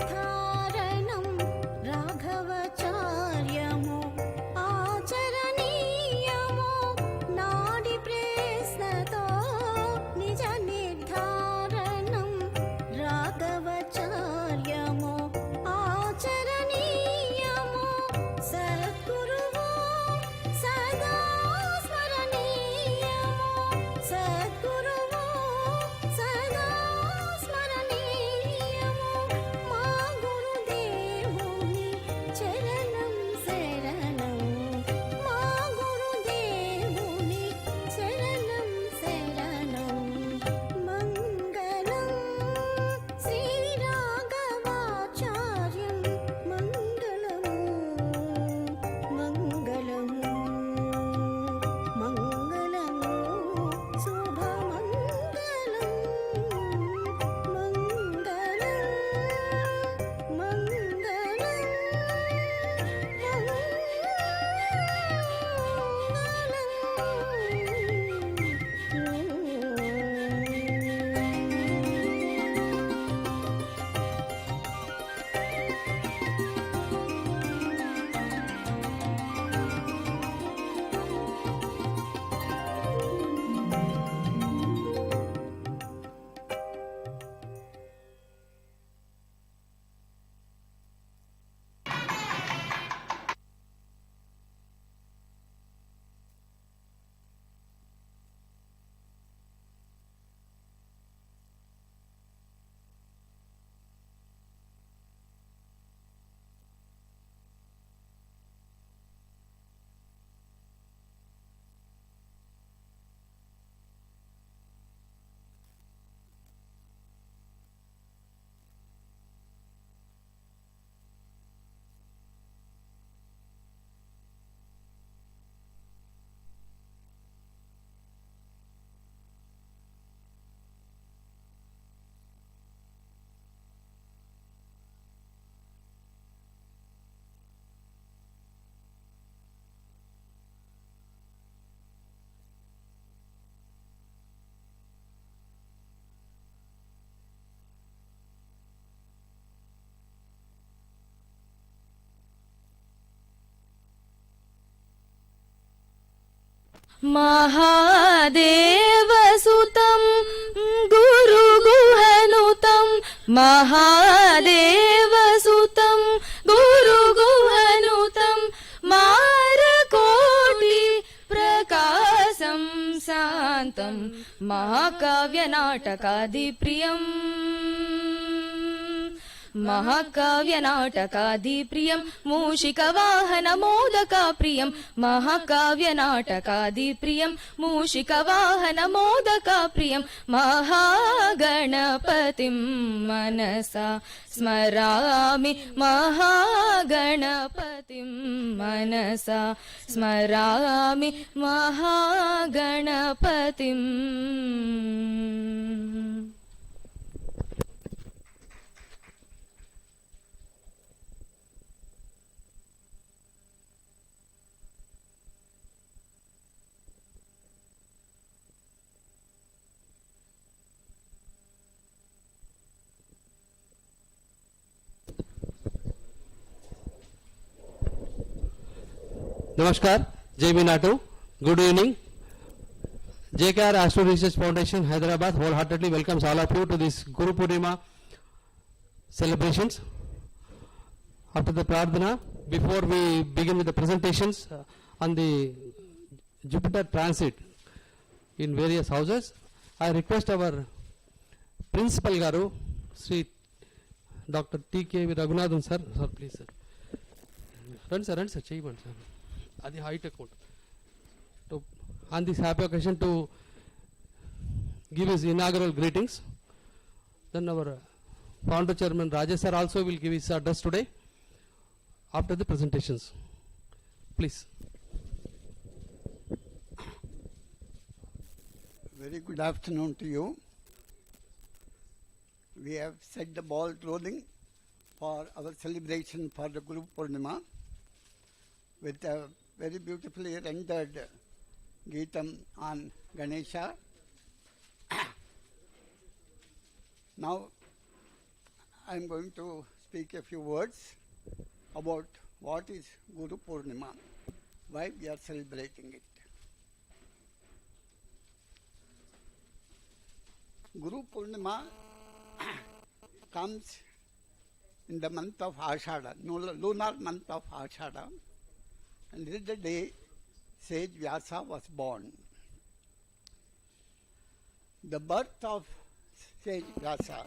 నిర్ధారణం రాఘవచార్యము ఆచరణీయము నాడి ప్రశ్నతో నిజ నిర్ధారణం రాఘవచార్యము ఆచరణీయము సద్గురువు సదా స్మరణీయము సద్గురువు సదా స్మరణీయము మా గురుదేవుని చరణం శరణం మా గురుదేవుని చరణం శరణం మంగళం శ్రీ రాఘవాచార్యం మంగళము మంగళము మంగళము శుభమంగళం महादेवसुतं गुरुगुहनुतं महादेवसुतं गुरुगुहनुतं मारकोटि प्रकाशं शान्तं महाकाव्यनाटकादिप्रियम् महाकाव्यनाटकादिप्रियं मूषिकवाहनमोदकाप्रियं महाकाव्यनाटकादिप्रियं मूषिकवाहनमोदकाप्रियं महागणपतिं मनसा स्मरामि महागणपतिं मनसा स्मरामि महागणपतिम् Namaskar, Jai Minatu. Good evening. JKR Astro Research Foundation, Hyderabad, wholeheartedly welcomes all of you to this Guru Poornima celebrations. After the Prardhana, before we begin with the presentations on the Jupiter transit in various houses, I request our Principal Garu, Sri Dr. T.K. Raghunathan sir, please sir. Run sir, Chayman sir. Adi height account. To, on this happy occasion to give his inaugural greetings. Then our founder chairman Raja sir also will give his address today after the presentations. Please. Very good afternoon to you. We have set the ball rolling for our celebration for the Guru Poornima with a very beautifully rendered Geetam on Ganesha. Now I am going to speak a few words about what is Guru Poornima, why we are celebrating it. Guru Poornima comes in the month of Ashada, lunar month of Ashada, and this is the day sage Vyasa was born. The birth of sage Vyasa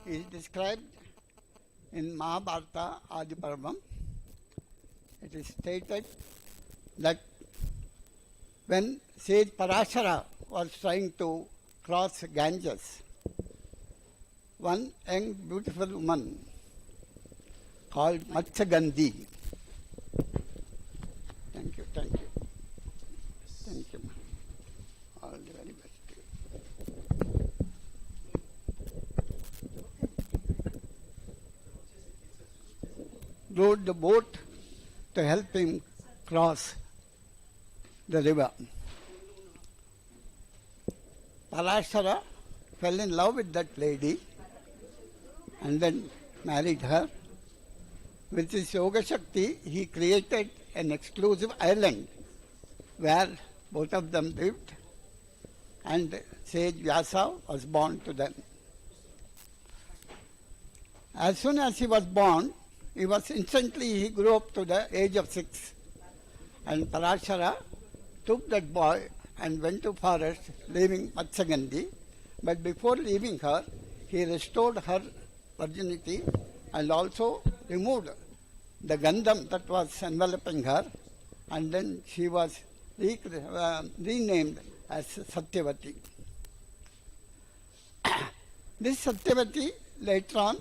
is described in Mahabharata Adi Parvam. It is stated that when sage Parashara was trying to cross Ganges, one young beautiful woman called Matsagandhi. Thank you. Thank you. All the very best to you. Rowed the boat to help him cross the river. Parashara fell in love with that lady and then married her. With his Yoga Shakti, he created an exclusive island where both of them lived, and sage Vyasa was born to them. As soon as he was born, he grew up to the age of 6. And Parashara took that boy and went to forest, leaving Matsagandhi. But before leaving her, he restored her virginity and also removed the gandham that was enveloping her, and then she was renamed as Satyavati. This Satyavati later on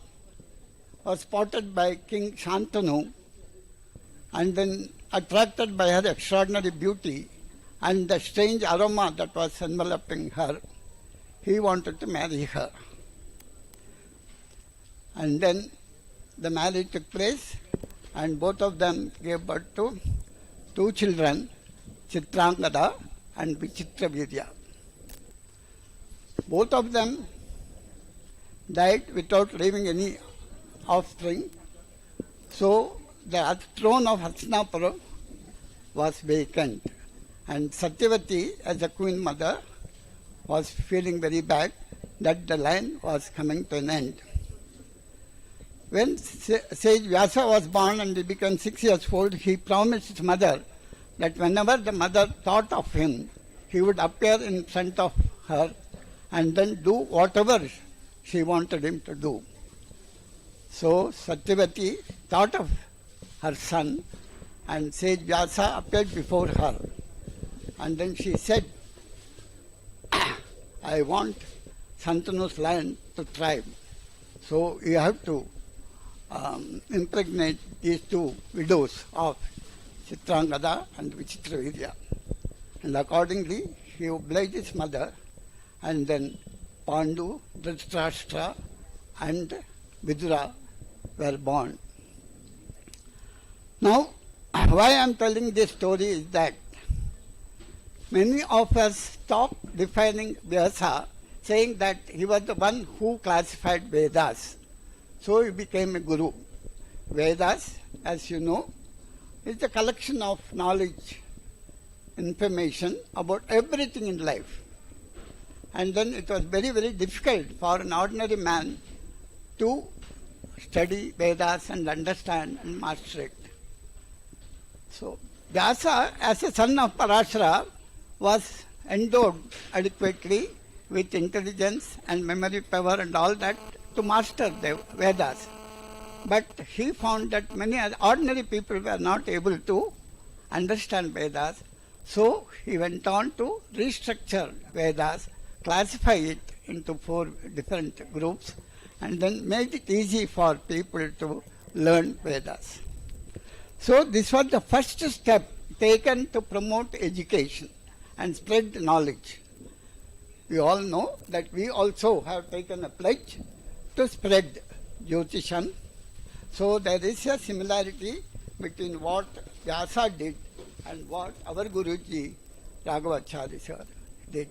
was spotted by King Shantanu, and then attracted by her extraordinary beauty and the strange aroma that was enveloping her, he wanted to marry her. And then the marriage took place, and both of them gave birth to 2 children, Chitrangada and Vichitravirya. Both of them died without leaving any offspring, so the throne of Hastinapura was vacant, and Satyavati, as a queen mother, was feeling very bad that the line was coming to an end. When sage Vyasa was born and he became 6 years old, he promised his mother that whenever the mother thought of him, he would appear in front of her and then do whatever she wanted him to do. So Satyavati thought of her son, and sage Vyasa appeared before her. And then she said, I want Santanu's land to thrive. So you have to impregnate these 2 widows of Chitrangada and Vichitravirya. And accordingly, he obliged his mother, and then Pandu, Dhritarashtra and Vidura were born. Now, why I am telling this story is that many of us stop defining Vyasa, saying that he was the one who classified Vedas. So he became a guru. Vedas, as you know, is a collection of knowledge, information about everything in life. And then it was very, very difficult for an ordinary man to study Vedas and understand and master it. So Vyasa, as a son of Parashara, was endowed adequately with intelligence and memory power and all that to master the Vedas. But he found that many ordinary people were not able to understand Vedas, so he went on to restructure Vedas, classify it into 4 different groups, and then made it easy for people to learn Vedas. So this was the first step taken to promote education and spread knowledge. We all know that we also have taken a pledge to spread Jyotisham. So there is a similarity between what Vyasa did and what our Guruji Raghavacharya sir did.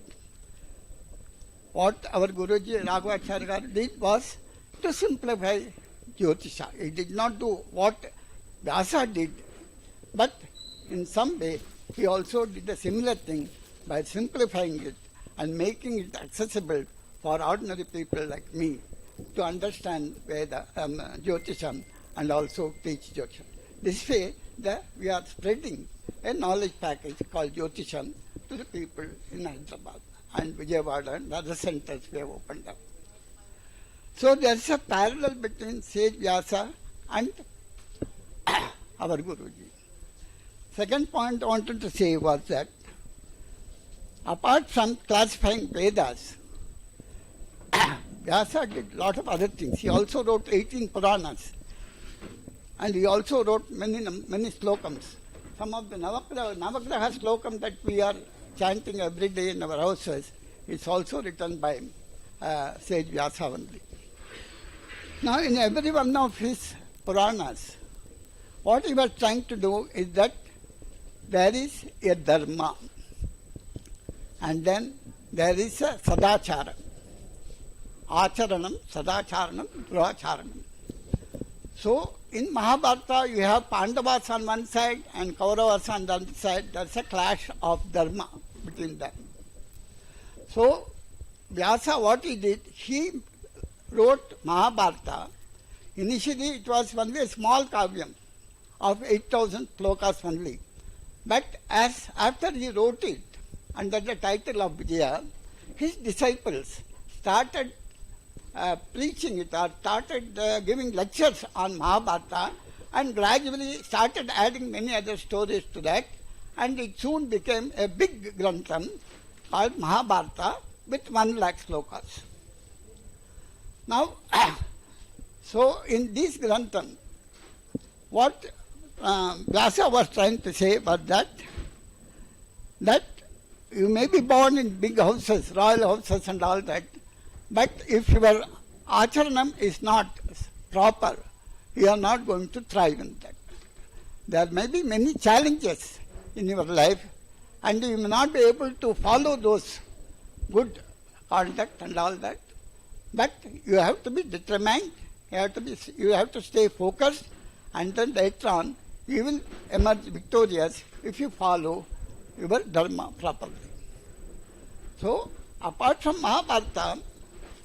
what our Guruji Raghavacharya did was to simplify Jyotisha. He did not do what Vyasa did, but in some way he also did a similar thing by simplifying it and making it accessible for ordinary people like me to understand Veda, Jyotisham, and also teach Jyotisham. This way, we are spreading a knowledge package called Jyotisham to the people in Hyderabad and Vijayawada and other centers we have opened up. So there is a parallel between Sage Vyasa and our Guruji. Second point I wanted to say was that apart from classifying Vedas, Vyasa did a lot of other things. He also wrote 18 Puranas, and he also wrote many slokams. Some of the Navagraha slokam that we are chanting every day in our houses is also written by Sage Vyasa only. Now, in every one of his Puranas, what he was trying to do is that there is a dharma, and then there is a sadachara. Acharanam, Sadacharanam, Duracharanam. So, in Mahabharata, you have Pandavas on one side and Kauravas on the other side. There is a clash of dharma between them. So, Vyasa, what he did, he wrote Mahabharata. Initially, it was only a small kavyam of 8,000 slokas only. But after he wrote it under the title of Vijaya, his disciples started preaching it or started giving lectures on Mahabharata and gradually started adding many other stories to that, and it soon became a big grantham called Mahabharata with 1,00,000 slokas. Now, so in this grantham, what Vyasa was trying to say was that you may be born in big houses, royal houses and all that, but if your acharanam is not proper, you are not going to thrive in that. There may be many challenges in your life, and you may not be able to follow those good conduct and all that, but you have to be determined, you have to stay focused, and then later on you will emerge victorious if you follow your dharma properly. So, apart from Mahabharata,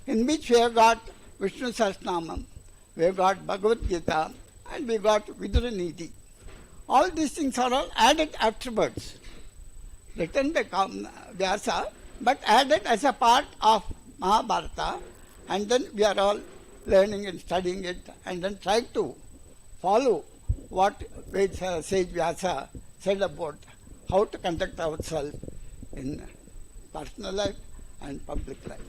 in which we have got Vishnu Sahasranamam, we have got Bhagavad Gita, and we got Viduranidhi. All these things are all added afterwards, written by Vyasa, but added as a part of Mahabharata, and then we are all learning and studying it, and then try to follow what Sage Vyasa said about how to conduct ourselves in personal life and public life.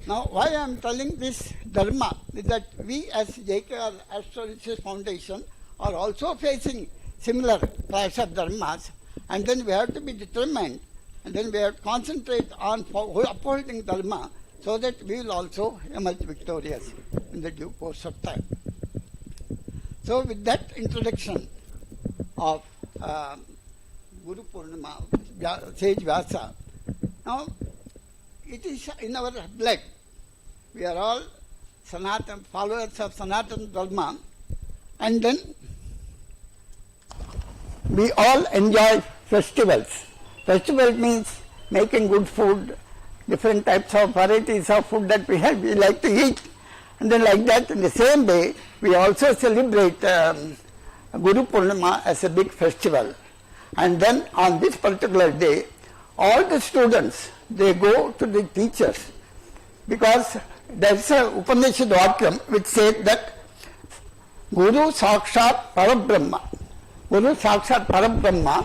Now, why I am telling this dharma is that we as JKR Astrology Foundation are also facing similar clash of dharmas, and then we have to be determined, and then we have to concentrate on upholding dharma so that we will also emerge victorious in the due course of time. So, with that introduction of Guru Poornima, Sage Vyasa, now it is in our blood. We are all Sanatan, followers of Sanatan Dharma, and then we all enjoy festivals. Festival means making good food, different types of varieties of food that we like to eat, and then like that, in the same way, we also celebrate Guru Poornima as a big festival. And then on this particular day, all the students, they go to the teachers, because there is a Upanishad Vakyam which says that Guru Sakshat Parabrahma. Guru Sakshat Parabrahma.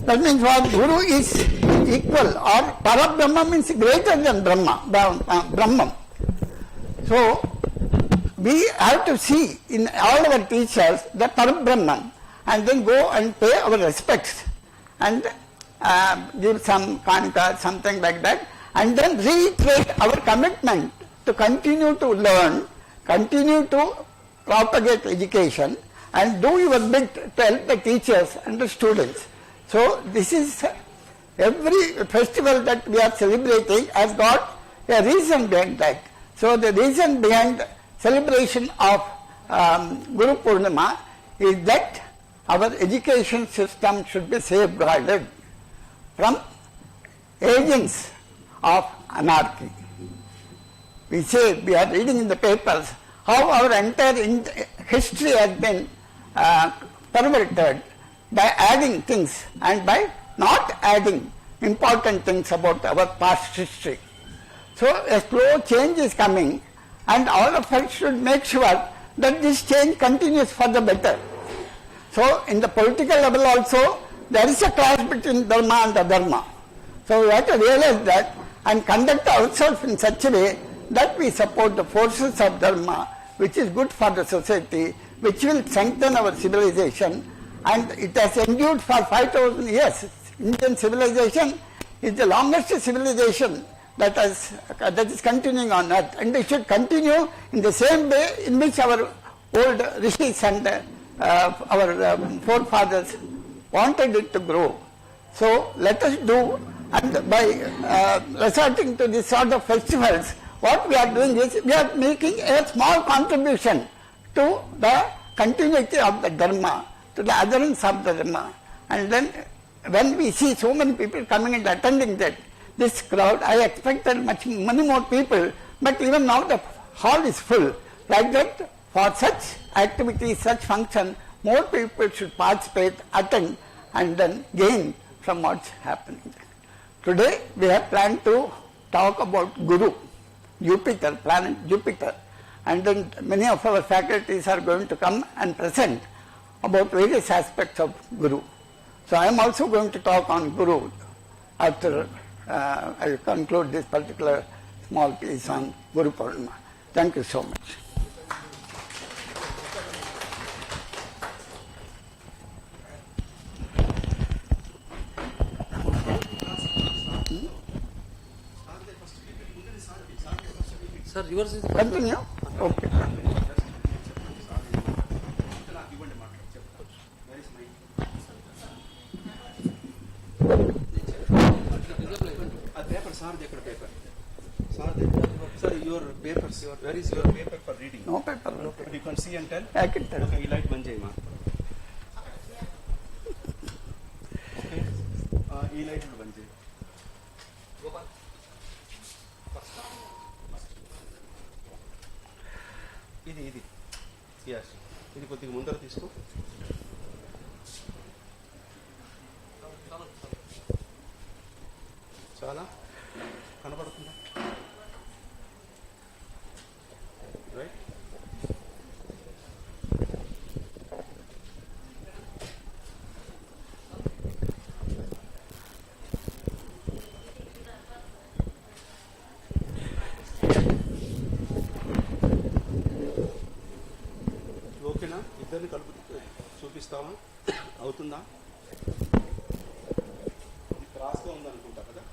That means what? Guru is equal, or Parabrahma means greater than Brahman. So, we have to see in all our teachers the Parabrahman, and then go and pay our respects and give some kanika, something like that, and then reiterate our commitment to continue to learn, continue to propagate education, and do your bit to help the teachers and the students. So, this is every festival that we are celebrating has got a reason behind that. So the reason behind celebration of Guru Poornima is that our education system should be safeguarded from agents of anarchy. We say, we are reading in the papers how our entire history has been perverted by adding things and by not adding important things about our past history. So a slow change is coming, and all of us should make sure that this change continues for the better. So in the political level also, there is a clash between dharma and adharma. So we have to realize that and conduct ourselves in such a way that we support the forces of dharma, which is good for the society, which will strengthen our civilization, and it has endured for 5,000 years. Indian civilization is the longest civilization that is continuing on earth, and it should continue in the same way in which our old rishis and our forefathers wanted it to grow. So let us do, and by resorting to this sort of festivals, what we are doing is we are making a small contribution to the continuity of the dharma, to the adherence of the dharma. And then when we see so many people coming and attending this crowd, I expected many more people, but even now the hall is full. Like that, for such activities, such function, more people should participate, attend, and then gain from what's happening. Today we have planned to talk about Guru, Jupiter, planet Jupiter, and then many of our faculties are going to come and present about various aspects of Guru. So I am also going to talk on Guru after I conclude this particular small piece on Guru Poornima. Thank you so much. Sir, yours is Continue? Okay. Sir, your papers, where is your paper for reading? No paper. No paper. You can see and tell? I can tell. Okay, light ban cheyama. Okay. E-light ban cheyi. ఇది yes, ఇది కొద్దిగా ముందర తీసుకో. చాలా కనపడుతుందా? Right. ఓకేనా? ఇద్దరిని కలుపు చూపిస్తావా? అవుతుందా? క్రాస్గా ఉందనుకుంటా కదా.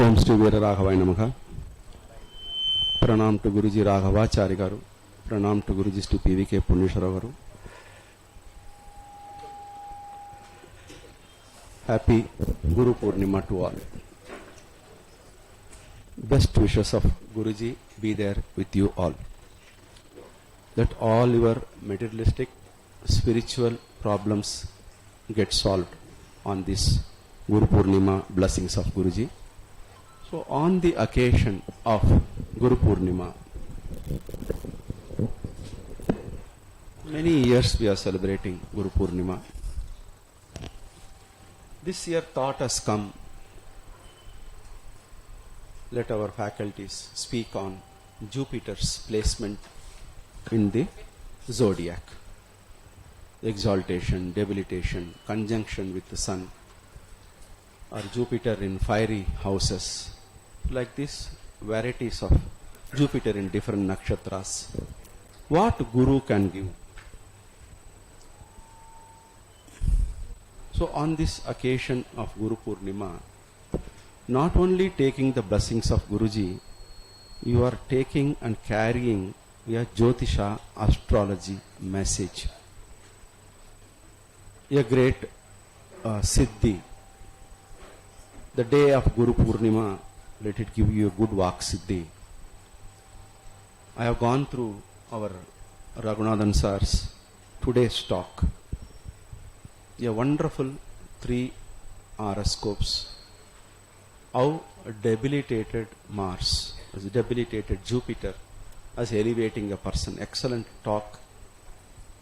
ओम श्री वीर राघवाय नमः. प्रणाम to Guruji Raghavacharya garu. Pranam to Guruji Shri PVK Punyeswararao garu. Happy Guru Poornima to all. Best wishes of Guruji be there with you all. That all your materialistic, spiritual problems get solved on this Guru Poornima blessings of Guruji. So on the occasion of Guru Poornima, many years we are celebrating Guru Poornima. This year thought has come, let our faculties speak on Jupiter's placement in the zodiac. Exaltation, debilitation, conjunction with the sun, or Jupiter in fiery houses. Like this, varieties of Jupiter in different nakshatras. What Guru can give? So on this occasion of Guru Poornima, not only taking the blessings of Guruji, you are taking and carrying a Jyotisha astrology message. A great Siddhi. The day of Guru Poornima, let it give you a good Vak Siddhi. I have gone through our Raghunathan Sir's today's talk. A wonderful 3 horoscopes. How debilitated Mars, as debilitated Jupiter, as elevating a person. Excellent talk.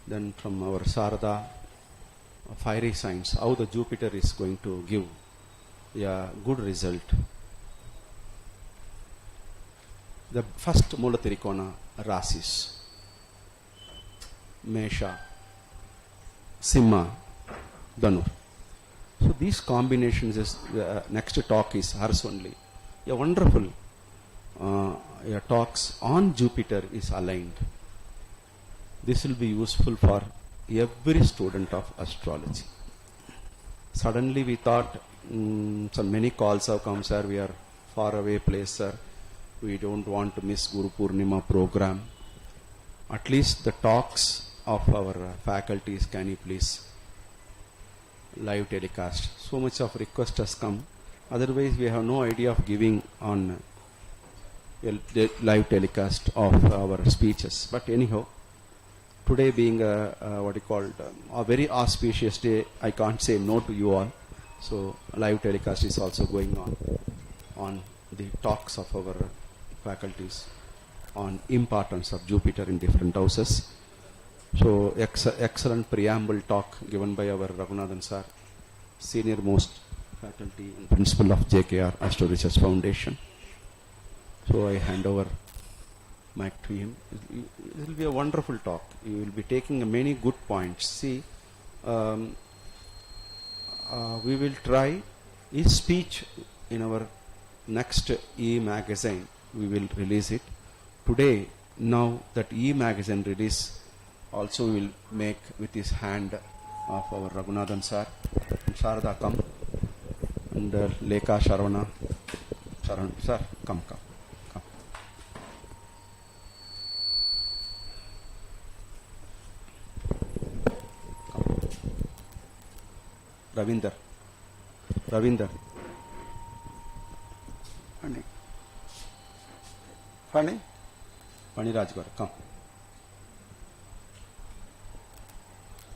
Then from our Sarada, fiery signs, how the Jupiter is going to give a good result. The first Mulatirikona Rasis, Mesha, Simha, Dhanur. So these combinations is, next talk is hers only. A wonderful talks on Jupiter is aligned. This will be useful for every student of astrology. Suddenly we thought, so many calls have come, sir, we are far away place, sir. We don't want to miss Guru Poornima program. At least the talks of our faculties, can you please live telecast? So much of request has come. Otherwise we have no idea of giving on live telecast of our speeches. But anyhow, today being a very auspicious day, I can't say no to you all. So live telecast is also going on the talks of our faculties on importance of Jupiter in different houses. So excellent preamble talk given by our Raghunathan sir, senior most faculty and principal of JKR Astro Research Foundation. So I hand over mic to him. It will be a wonderful talk. You will be taking many good points. See, we will try his speech in our next e-magazine. We will release it. Today, now that e-magazine release, also we will make with his hand of our Raghunathan sir. And Sharada, come. And Lekha Sharavana. Sharan, sir, come. Ravinder. Funny? Pani Rajgar, come.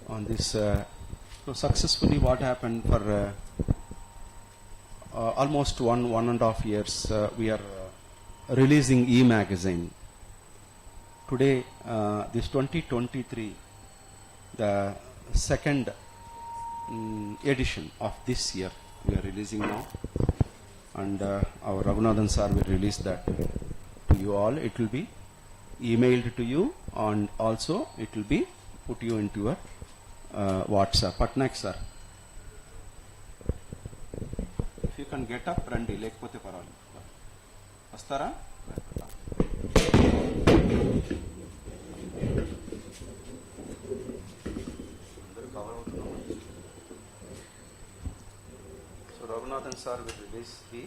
On this, so successfully what happened for almost one and a half years, we are releasing e-magazine. Today, this 2023, the second edition of this year we are releasing now, and our Raghunathan sir will release that to you all. It will be emailed to you, and also it will be put you into your WhatsApp. Patnaik sir, if you can get up, randi lekapothe parali vastara. So Raghunathan sir will release the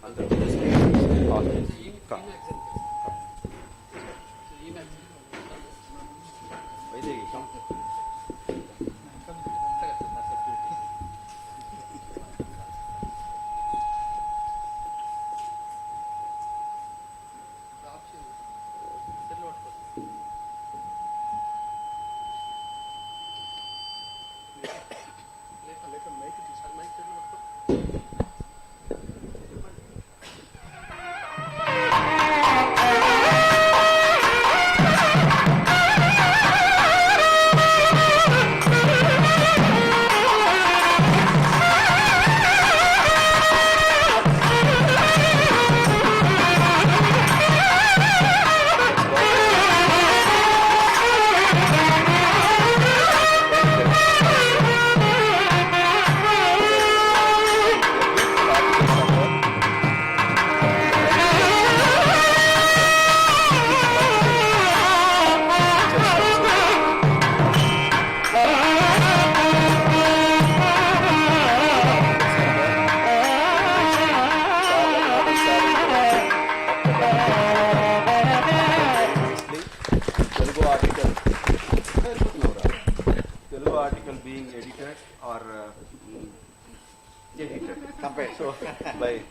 under this come. Vaidegi, come. two article being edited or edited. So by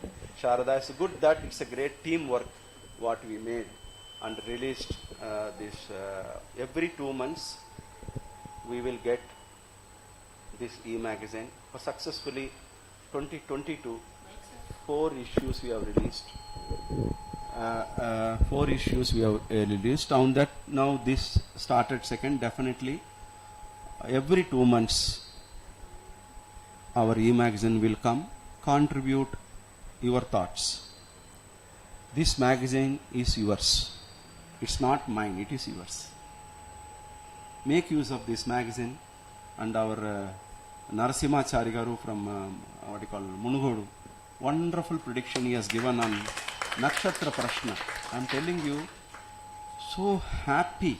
Sharada, it's good that it's a great teamwork what we made and released this every 2 months we will get this e-magazine. For successfully 2022 4 issues we have released. 4 issues we have released. On that now this started second. Definitely every 2 months our e-magazine will come. Contribute your thoughts. This magazine is yours. It's not mine, it is yours. Make use of this magazine. And our Narasimhachari Garu from what you call Munugodu, wonderful prediction he has given on Nakshatra Prashna. I am telling you, so happy.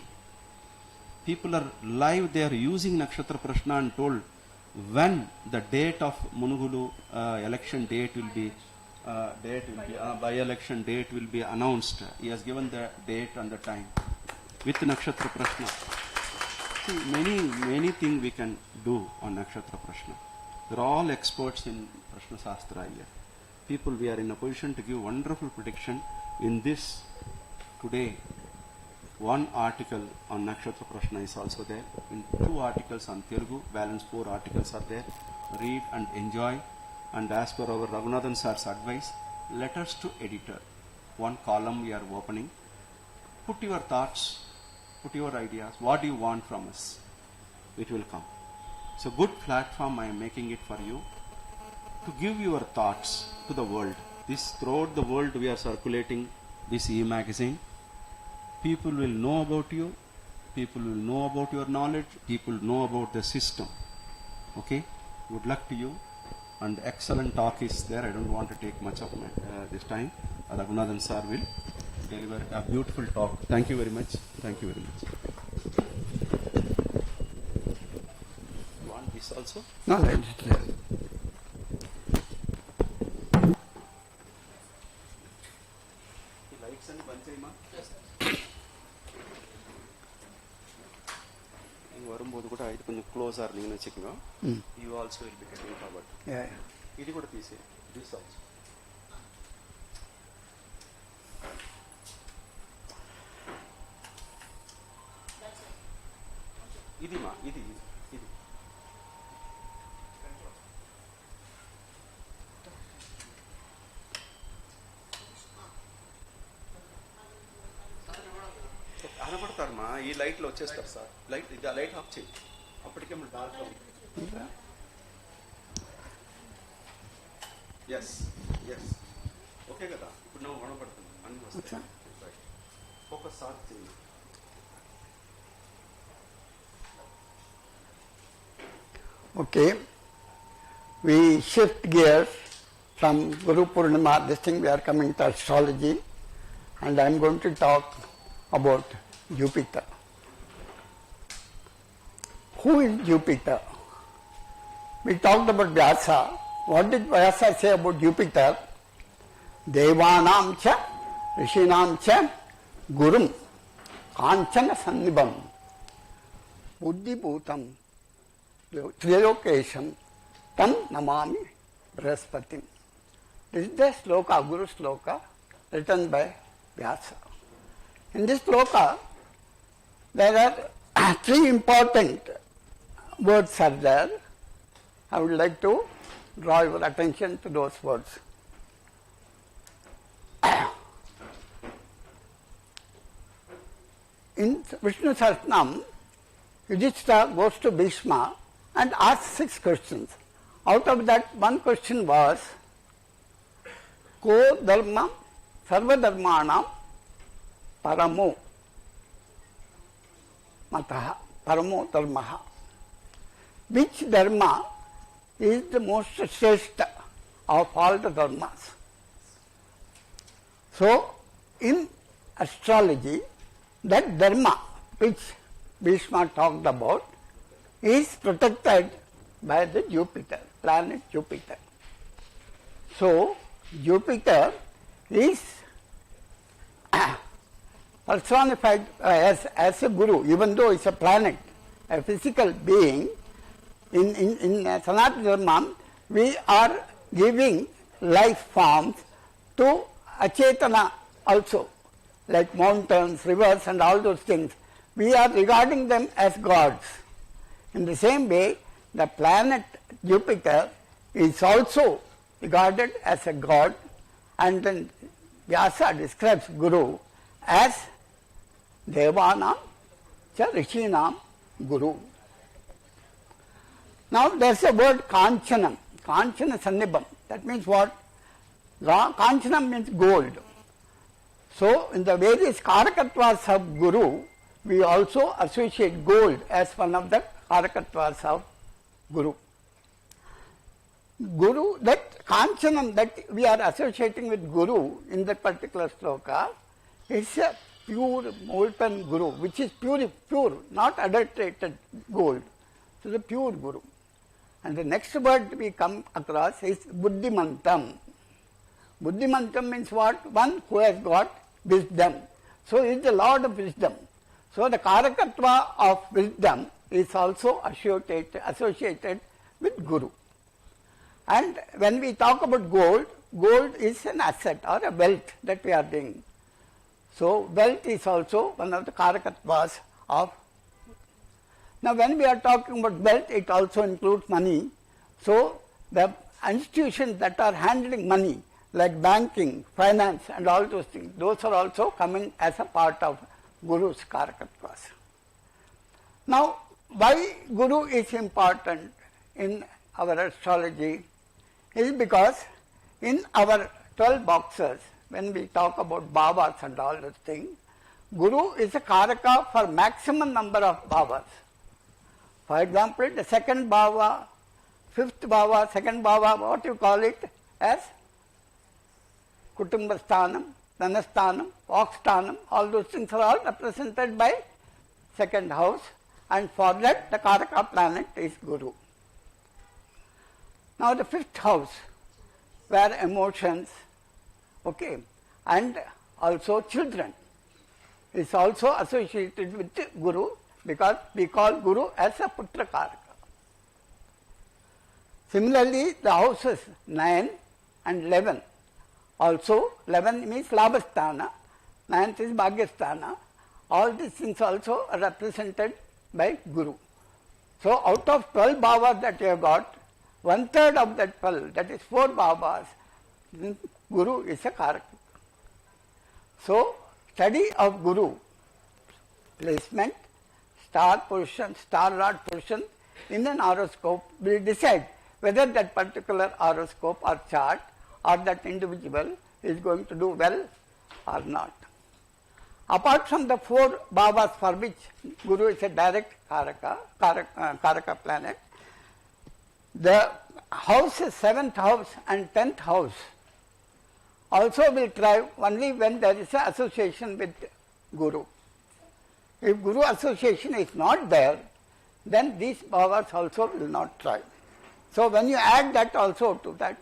People are live, they are using Nakshatra Prashna and told when the date of Munugodu election date will be by-election date will be announced. He has given the date and the time with Nakshatra Prashna. See, many things we can do on Nakshatra Prashna. They are all experts in Prashna Shastra here. People, we are in a position to give wonderful prediction. In this, today, 1 article on Nakshatra Prashna is also there. In 2 articles on Telugu, balance 4 articles are there. Read and enjoy. And as per our Raghunathan sir's advice, letters to editor. 1 column we are opening. Put your thoughts, put your ideas. What do you want from us? It will come. So good platform I am making it for you to give your thoughts to the world. This throughout the world we are circulating this e-magazine. People will know about you. People will know about your knowledge. People know about the system. Okay? Good luck to you. And excellent talk is there. I don't want to take much of my, this time. Raghunathan sir will deliver a beautiful talk. Thank you very much. Thank you very much. You want this also? No, right. Lights and Panchayama? Yes. வரும்போது கூட இது கொஞ்சம் க்ளோஸா இருந்தீங்கன்னு வச்சுக்கோங்க. You also will be getting covered. Yeah. ఇది కూడా తీసే. This also. ఇది మా ఇది. కనపడతారమ్మా ఈ లైట్ లో వచ్చేస్తారు సార్. లైట్ ఆఫ్ చేయి. అప్పటికే మన డార్క్ ఉంటుంది. ఎస్ ఓకే కదా. ఇప్పుడు నువ్వు కనపడుతుంది అన్ని వస్తాయి. ఫోకస్ సార్ చేయండి. Okay, we shift gears from Guru Poornima. This thing we are coming to astrology, and I am going to talk about Jupiter. Who is Jupiter? We talked about Vyasa. What did Vyasa say about Jupiter? Devanam cha, Rishinam cha, Gurum, Kanchana Sannibam, Buddhi Bhutam, Trilokesham, Tam Namami Brahaspatim. This is the sloka, Guru sloka, written by Vyasa. In this sloka, there are 3 important words are there. I would like to draw your attention to those words. In Vishnu Sahasranam, Yudhishthira goes to Bhishma and asks 6 questions. Out of that, 1 question was, Ko dharma sarva dharmanam paramo mataha, paramo dharmaha. Which dharma is the most shrestha of all the dharmas? So, in astrology, that dharma which Bhishma talked about is protected by the Jupiter, planet Jupiter. So, Jupiter is personified as a guru, even though it's a planet, a physical being, in Sanatana Dharma, we are giving life forms to achetana also, like mountains, rivers and all those things. We are regarding them as gods. In the same way, the planet Jupiter is also regarded as a god, and then Vyasa describes Guru as Devanam cha Rishinam Guru. Now there is a word Kanchanam, Kanchana Sannibham. That means what? Kanchanam means gold. So in the various Karakattvas of Guru, we also associate gold as one of the Karakattvas of Guru. Guru, that Kanchanam that we are associating with Guru in that particular sloka is a pure molten Guru, which is pure, not adulterated gold. So the pure Guru. And the next word we come across is Buddhimantam. Buddhimantam means what? One who has got wisdom. So he is the Lord of wisdom. So the Karakatva of wisdom is also associated with Guru. And when we talk about gold, gold is an asset or a wealth that we are doing. So wealth is also one of the Karakatvas of. Now when we are talking about wealth, it also includes money. So the institutions that are handling money, like banking, finance and all those things, those are also coming as a part of Guru's Karakatvas. Now why Guru is important in our astrology is because in our 12 boxes, when we talk about bhavas and all those things, Guru is a Karaka for maximum number of bhavas. For example, the second bhava, fifth bhava, second bhava, what you call it as Kutumbasthanam, Dhanasthanam, Vaksthanam, all those things are all represented by second house, and for that the Karaka planet is Guru. Now the fifth house, where emotions, okay, and also children is also associated with Guru, because we call Guru as a Putra Karaka. Similarly, the houses 9 and 11, also 11 means Labhasthana, 9th is Bhagyasthana, all these things also are represented by Guru. So out of 12 bhavas that you have got, 1/3 of that 12, that is 4 bhavas, Guru is a Karaka. So study of Guru, placement, star position, star rod position in an horoscope will decide whether that particular horoscope or chart or that individual is going to do well or not. Apart from the 4 bhavas for which Guru is a direct Karaka planet, the houses 7th house and 10th house also will thrive only when there is an association with Guru. If Guru association is not there, then these bhavas also will not thrive. So when you add that also to that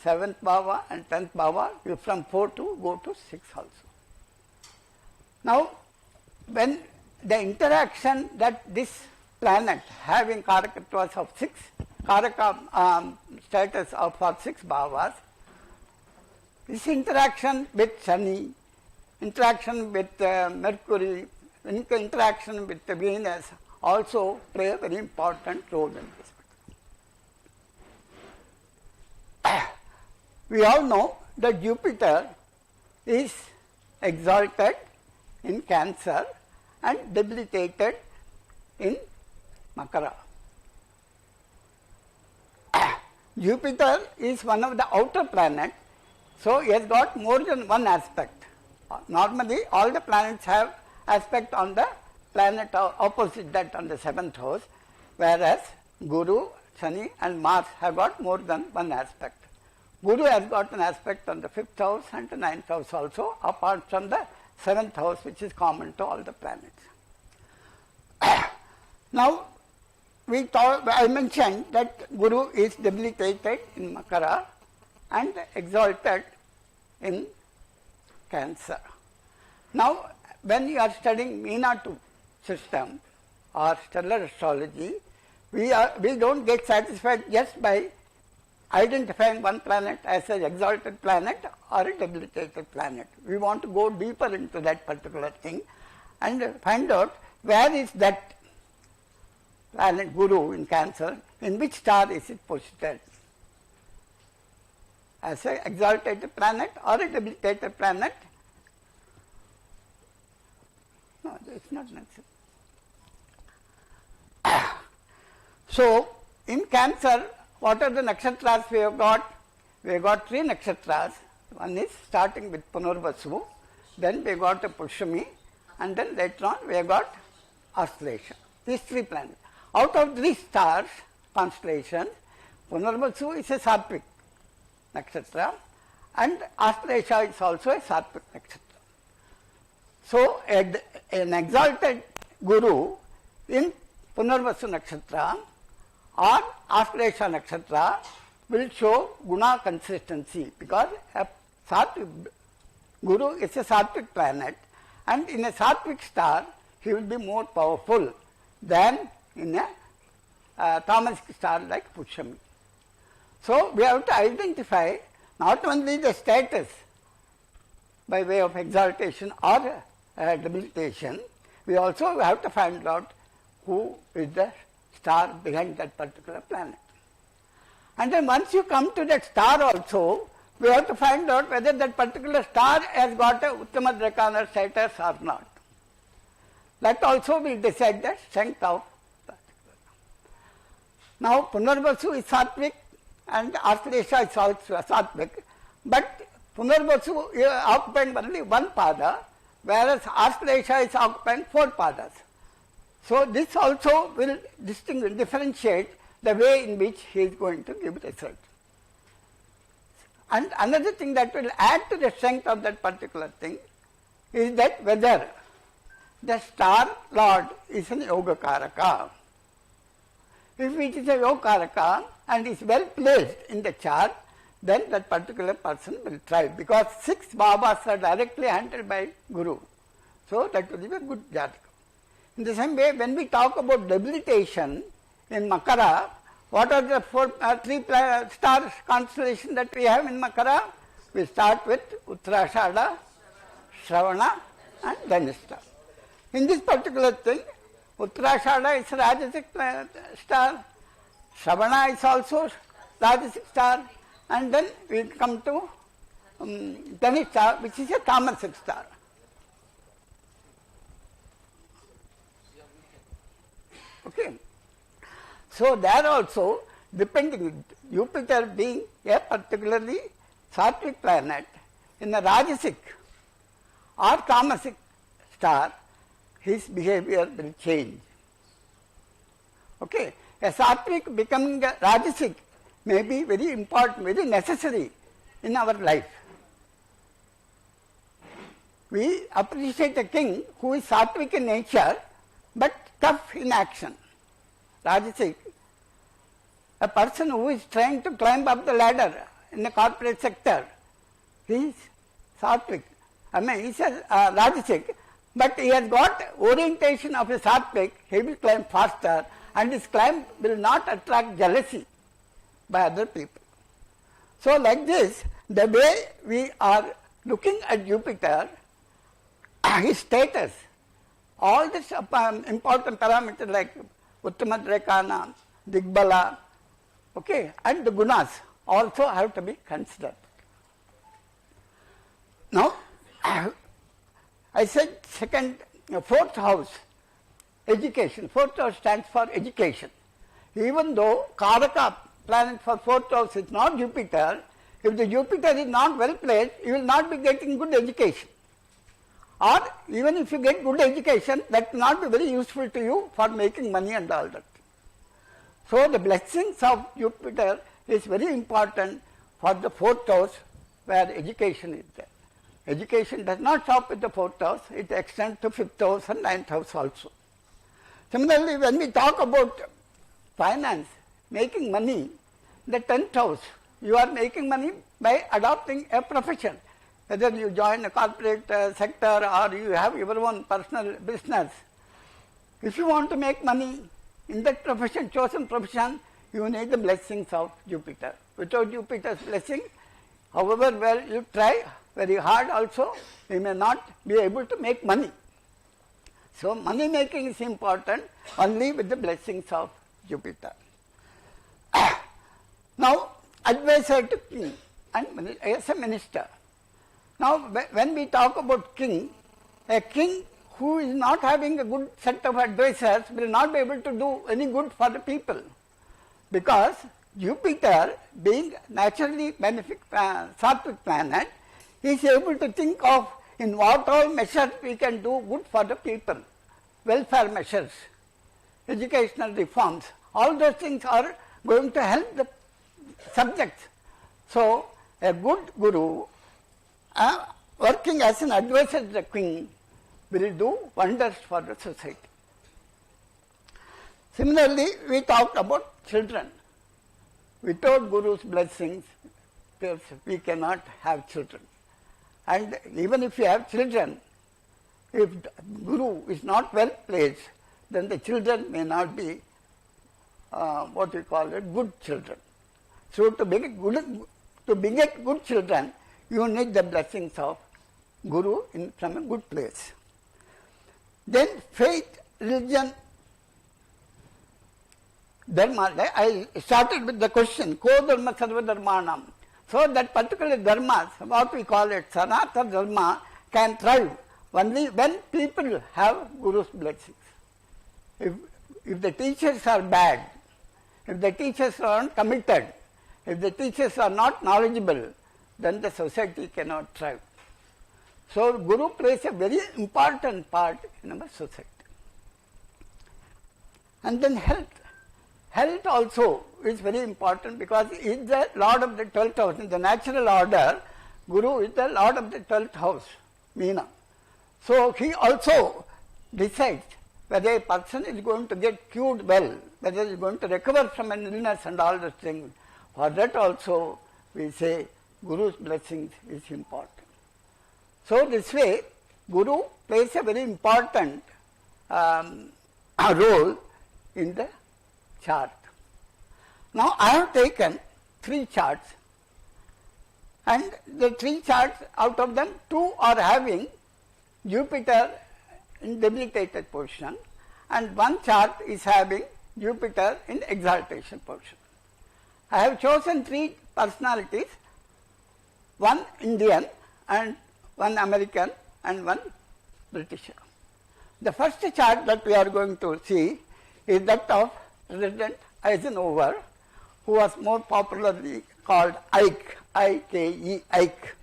7th bhava and 10th bhava, you from 4 to go to 6 also. Now when the interaction that this planet having Karakatvas of 6, Karaka status of for 6 bhavas, this interaction with Shani, interaction with Mercury, interaction with Venus also play a very important role in this. We all know that Jupiter is exalted in Cancer and debilitated in Makara. Jupiter is one of the outer planets, so he has got more than one aspect. Normally all the planets have aspect on the planet opposite that on the 7th house, whereas Guru, Shani and Mars have got more than one aspect. Guru has got an aspect on the 5th house and the 9th house also, apart from the 7th house, which is common to all the planets. Now, I mentioned that Guru is debilitated in Makara and exalted in Cancer. Now, when you are studying Meena 2 system or stellar astrology, we don't get satisfied just by identifying one planet as an exalted planet or a debilitated planet. We want to go deeper into that particular thing and find out where is that planet Guru in Cancer, in which star is it posited, as an exalted planet or a debilitated planet. No, it's not necessary. So, in Cancer, what are the nakshatras we have got? We have got 3 nakshatras. One is starting with Punarvasu, then we have got a Pushami, and then later on we have got Auslesha. These 3 planets. Out of 3 stars, constellations, Punarvasu is a Sattvic nakshatra, and Auslesha is also a Sattvic nakshatra. So, an exalted Guru in Punarvasu nakshatra or Auslesha nakshatra will show guna consistency, because a Sattvic Guru is a Sattvic planet, and in a Sattvic star he will be more powerful than in a Tamasic star like Pushami. So, we have to identify not only the status by way of exaltation or debilitation, we also have to find out who is the star behind that particular planet. And then once you come to that star also, we have to find out whether that particular star has got a Uttama Drakana status or not. That also will decide the strength of that. Now, Punarvasu is Sattvic and Auslesha is also Sattvic, but Punarvasu is occupying only 1 pada, whereas Auslesha is occupying 4 padas. So, this also will differentiate the way in which he is going to give result. And another thing that will add to the strength of that particular thing is that whether the star lord is an Yogakaraka. If it is a Yogakaraka and is well placed in the chart, then that particular person will thrive, because 6 Babas are directly handled by Guru. So, that will be a good Jataka. In the same way, when we talk about debilitation in Makara, what are the 3 stars constellation that we have in Makara? We start with Uttarashada, Shravana and Dhanishta. In this particular thing, Uttarashada is a Rajasic star, Shravana is also Rajasic star, and then we come to Dhanishta, which is a Tamasic star. Okay. So, there also, depending, Jupiter being a particularly Sattvic planet in a Rajasic or Tamasic star, his behavior will change. Okay. A Sattvic becoming a Rajasic may be very important, very necessary in our life. We appreciate a king who is Sattvic in nature, but tough in action. Rajasic, a person who is trying to climb up the ladder in the corporate sector, he is Sattvic. I mean, he is a Rajasic, but he has got orientation of a Sattvic, he will climb faster, and his climb will not attract jealousy by other people. So, like this, the way we are looking at Jupiter, his status, all these important parameters like Uttama Drakana, Digbala, okay, and the gunas also have to be considered. Now, I said fourth house, education. 4th house stands for education. Even though Karaka planet for 4th house is not Jupiter, if the Jupiter is not well placed, you will not be getting good education. Or even if you get good education, that will not be very useful to you for making money and all that. So, the blessings of Jupiter is very important for the 4th house where education is there. Education does not stop with the 4th house, it extends to 5th house and 9th house also. Similarly, when we talk about finance, making money, the 10th house, you are making money by adopting a profession. Whether you join a corporate sector or you have your own personal business. If you want to make money, in that profession, chosen profession, you need the blessings of Jupiter. Without Jupiter's blessing, however well you try very hard also, you may not be able to make money. So money making is important only with the blessings of Jupiter. Now, advisor to king and as a minister. Now, when we talk about king, a king who is not having a good set of advisors will not be able to do any good for the people, because Jupiter, being naturally benefic sattvic planet, is able to think of in what all measures we can do good for the people, welfare measures, educational reforms, all those things are going to help the subjects. So, a good guru working as an advisor to the king will do wonders for the society. Similarly, we talked about children. Without Guru's blessings, we cannot have children. And even if you have children, if Guru is not well placed, then the children may not be what we call it, good children. So to beget good children, you need the blessings of Guru from a good place. Then faith, religion, dharma. I started with the question, ko dharma sarva dharmanam. So that particular dharma, what we call it, sanatana dharma, can thrive only when people have Guru's blessings. If the teachers are bad, if the teachers are uncommitted, if the teachers are not knowledgeable, then the society cannot thrive. So Guru plays a very important part in our society. And then health. Health also is very important because he is the Lord of the 12th house. In the natural order, Guru is the Lord of the 12th house, Meena. So he also decides whether a person is going to get cured well, whether he is going to recover from an illness and all those things. For that also we say Guru's blessings is important. So this way, Guru plays a very important role in the chart. Now I have taken 3 charts, and the 3 charts, out of them 2 are having Jupiter in debilitated position, and 1 chart is having Jupiter in exaltation position. I have chosen 3 personalities, 1 Indian and 1 American and 1 British. The first chart that we are going to see is that of President Eisenhower, who was more popularly called Ike, I-K-E, Ike.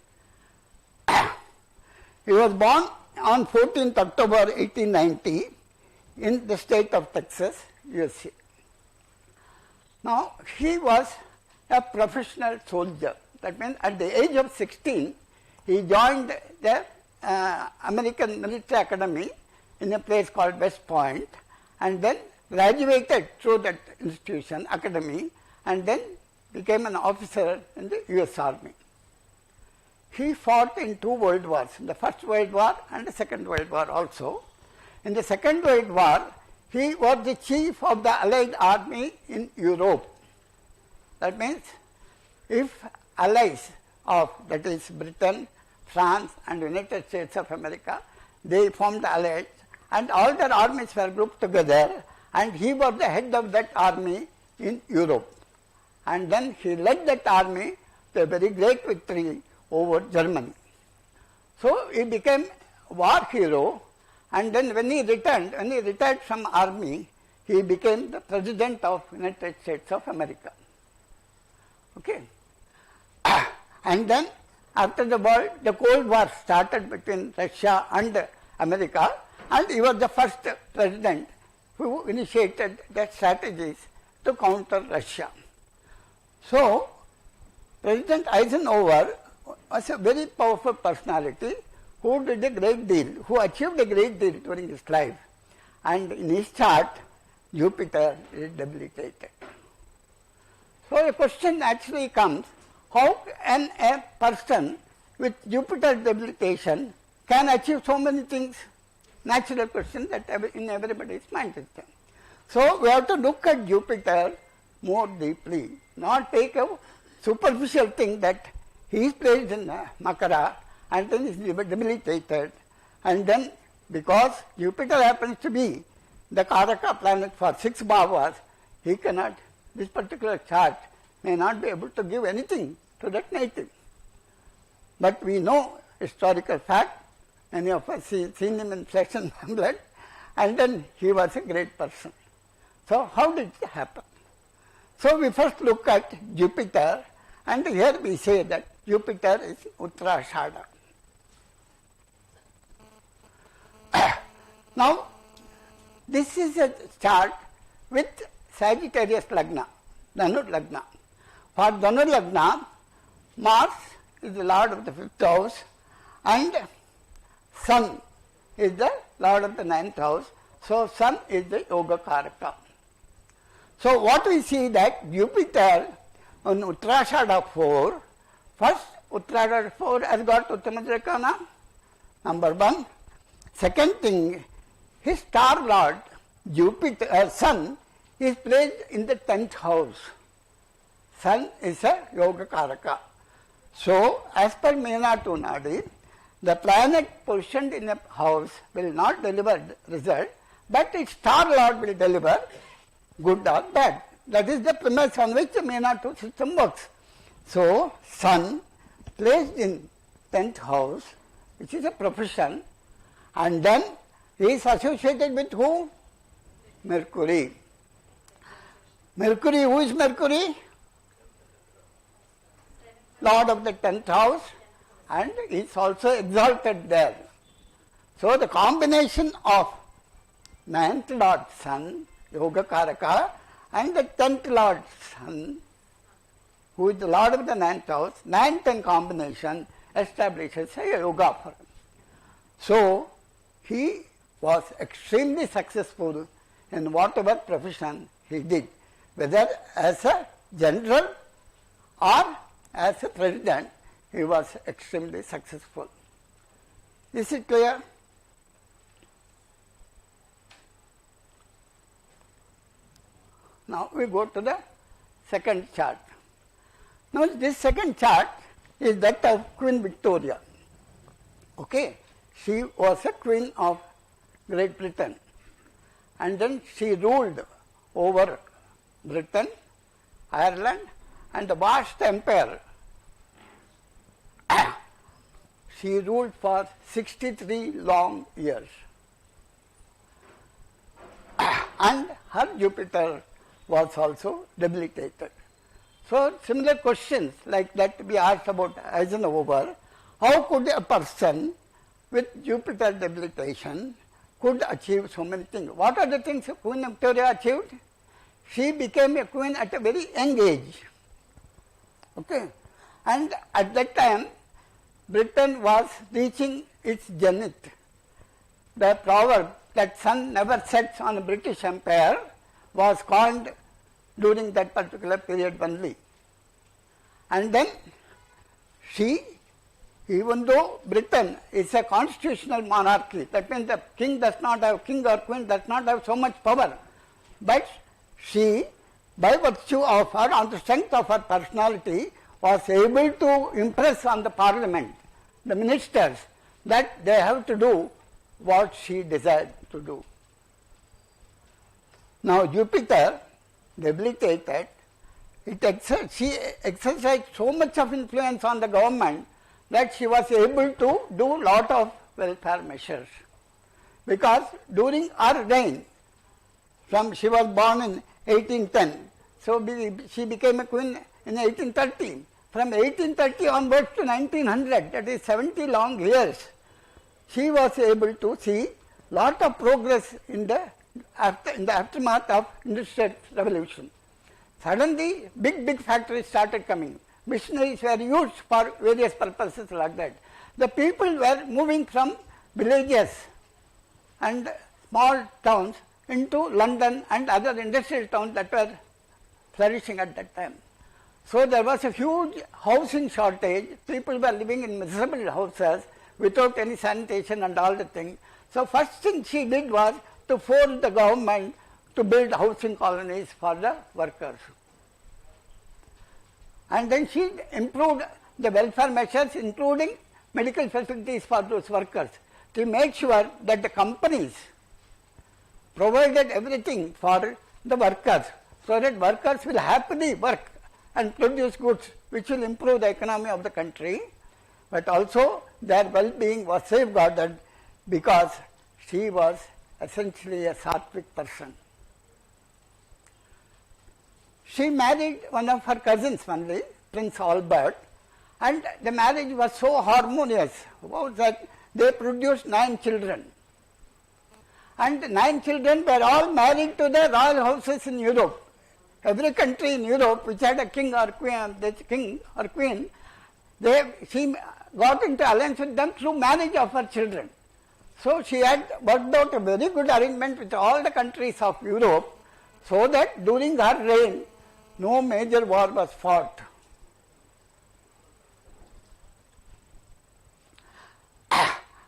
He was born on 14th October 1890 in the state of Texas, USA. Now, he was a professional soldier. That means at the age of 16, he joined the American Military Academy in a place called West Point, and then graduated through that institution, academy, and then became an officer in the US Army. He fought in 2 world wars, the First World War and the Second World War also. In the Second World War, he was the chief of the Allied Army in Europe. That means if allies of, that is Britain, France and United States of America, they formed the allies, and all their armies were grouped together, and he was the head of that army in Europe. And then he led that army to a very great victory over Germany. So he became a war hero, and then when he retired from army, he became the President of United States of America. Okay. And then after the Cold War started between Russia and America, and he was the first president who initiated the strategies to counter Russia. So, President Eisenhower was a very powerful personality who did a great deal, who achieved a great deal during his life. And in his chart, Jupiter is debilitated. So a question actually comes, how can a person with Jupiter debilitation can achieve so many things? Natural question that in everybody's mind is there. So we have to look at Jupiter more deeply, not take a superficial thing that he is placed in Makara and then is debilitated, and then because Jupiter happens to be the Karaka planet for 6 bhavas, he cannot, this particular chart may not be able to give anything to that native. But we know historical fact, many of us seen him in flesh and blood, and then he was a great person. So how did it happen? So we first look at Jupiter, and here we say that Jupiter is Uttarashada. Now, this is a chart with Sagittarius Lagna, Dhanu Lagna. For Dhanu Lagna, Mars is the lord of the 5th house and Sun is the lord of the 9th house. So, Sun is the Yoga Karaka. So, what we see that Jupiter on Uttarashada 4, first Uttarashada 4 has got Uttamadrekana, number 1. Second thing, his star lord Jupiter, Sun is placed in the 10th house. Sun is a Yoga Karaka. So, as per Meenatu Nadi, the planet positioned in a house will not deliver result, but its star lord will deliver good or bad. That is the premise on which the Meenatu system works. So, Sun placed in 10th house, which is a profession, and then he is associated with who? Mercury. Mercury, who is Mercury? Lord of the 10th house, and is also exalted there. So the combination of 9th Lord Sun, Yoga Karaka, and the 10th Lord Sun, who is the Lord of the 9th house, 9th in combination establishes a yoga for him. So he was extremely successful in whatever profession he did, whether as a general or as a president, he was extremely successful. Is it clear? Now we go to the second chart. Now this second chart is that of Queen Victoria. Okay, she was a queen of Great Britain, and then she ruled over Britain, Ireland, and the vast empire. She ruled for 63 long years. And her Jupiter was also debilitated. So similar questions like that be asked about Eisenhower. How could a person with Jupiter debilitation could achieve so many things? What are the things Queen Victoria achieved? She became a queen at a very young age. Okay, and at that time Britain was reaching its zenith. The proverb that sun never sets on a British Empire was coined during that particular period only. And then she, even though Britain is a constitutional monarchy, that means the king does not have, king or queen does not have so much power, but she, by virtue of her, on the strength of her personality, was able to impress on the parliament, the ministers, that they have to do what she desired to do. Now Jupiter, debilitated, she exercised so much of influence on the government that she was able to do lot of welfare measures. Because during her reign, she was born in 1810, so she became a queen in 1830. From 1830 onwards to 1900, that is 70 long years, she was able to see lot of progress in the aftermath of Industrial Revolution. Suddenly, big factories started coming. Machineries were used for various purposes like that. The people were moving from villages and small towns into London and other industrial towns that were flourishing at that time. So there was a huge housing shortage. People were living in miserable houses without any sanitation and all the things. So first thing she did was to force the government to build housing colonies for the workers. And then she improved the welfare measures, including medical facilities for those workers, to make sure that the companies provided everything for the workers, so that workers will happily work and produce goods which will improve the economy of the country, but also their well-being was safeguarded because she was essentially a Sattvic person. She married one of her cousins only, Prince Albert, and the marriage was so harmonious that they produced 9 children. And 9 children were all married to the royal houses in Europe. Every country in Europe which had a king or queen, she got into alliance with them through marriage of her children. So she had worked out a very good arrangement with all the countries of Europe, so that during her reign no major war was fought.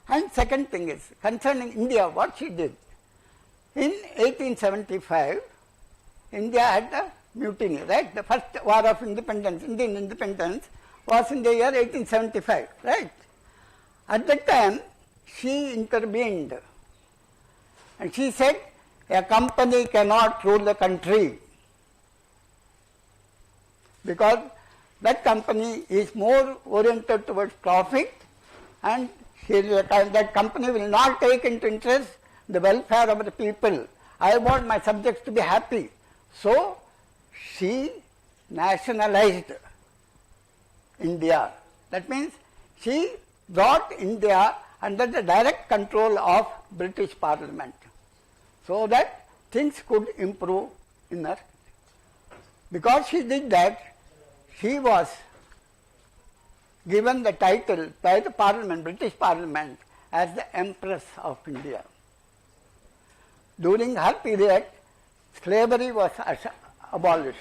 And second thing is concerning India, what she did. In 1875, India had a mutiny, right? The first war of independence, Indian independence, was in the year 1875, right? At that time, she intervened and she said, a company cannot rule the country because that company is more oriented towards profit, and that company will not take into interest the welfare of the people. I want my subjects to be happy. So she nationalized India. That means she brought India under the direct control of British Parliament, so that things could improve in her. Because she did that, she was given the title by the Parliament, British Parliament, as the Empress of India. During her period, slavery was abolished.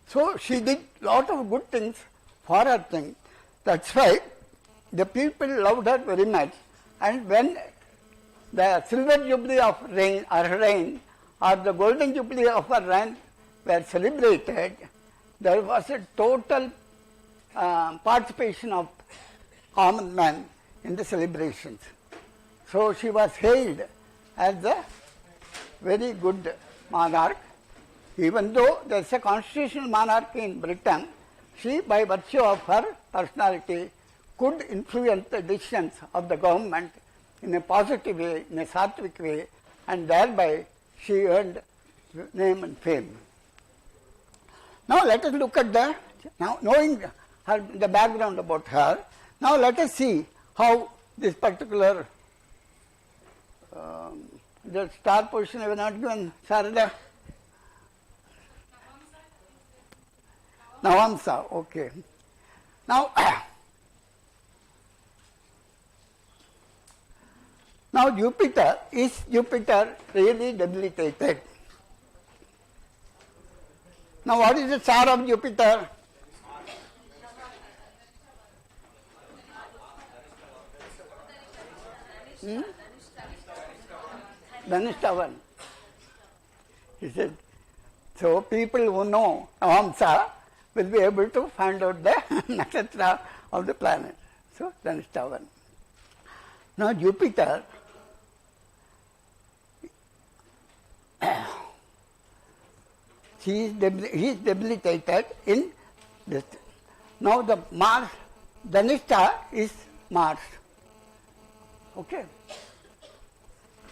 So she did lot of good things for her thing. That's why the people loved her very much. And when the silver jubilee of her reign or the golden jubilee of her reign were celebrated, there was a total participation of common man in the celebrations. So she was hailed as a very good monarch. Even though there is a constitutional monarchy in Britain, she, by virtue of her personality, could influence the decisions of the government in a positive way, in a Sattvic way, and thereby she earned name and fame. Now let us look at knowing the background about her, now let us see how this particular the star position I have not given, Sarada. Navamsa, okay. Now, Jupiter really debilitated? Now what is the star of Jupiter? Dhanishtavan. He said, so people who know Navamsa will be able to find out the nakshatra of the planet. So Dhanishtavan. Now Jupiter he is debilitated in this. Now the Mars, Dhanishta is Mars. Okay.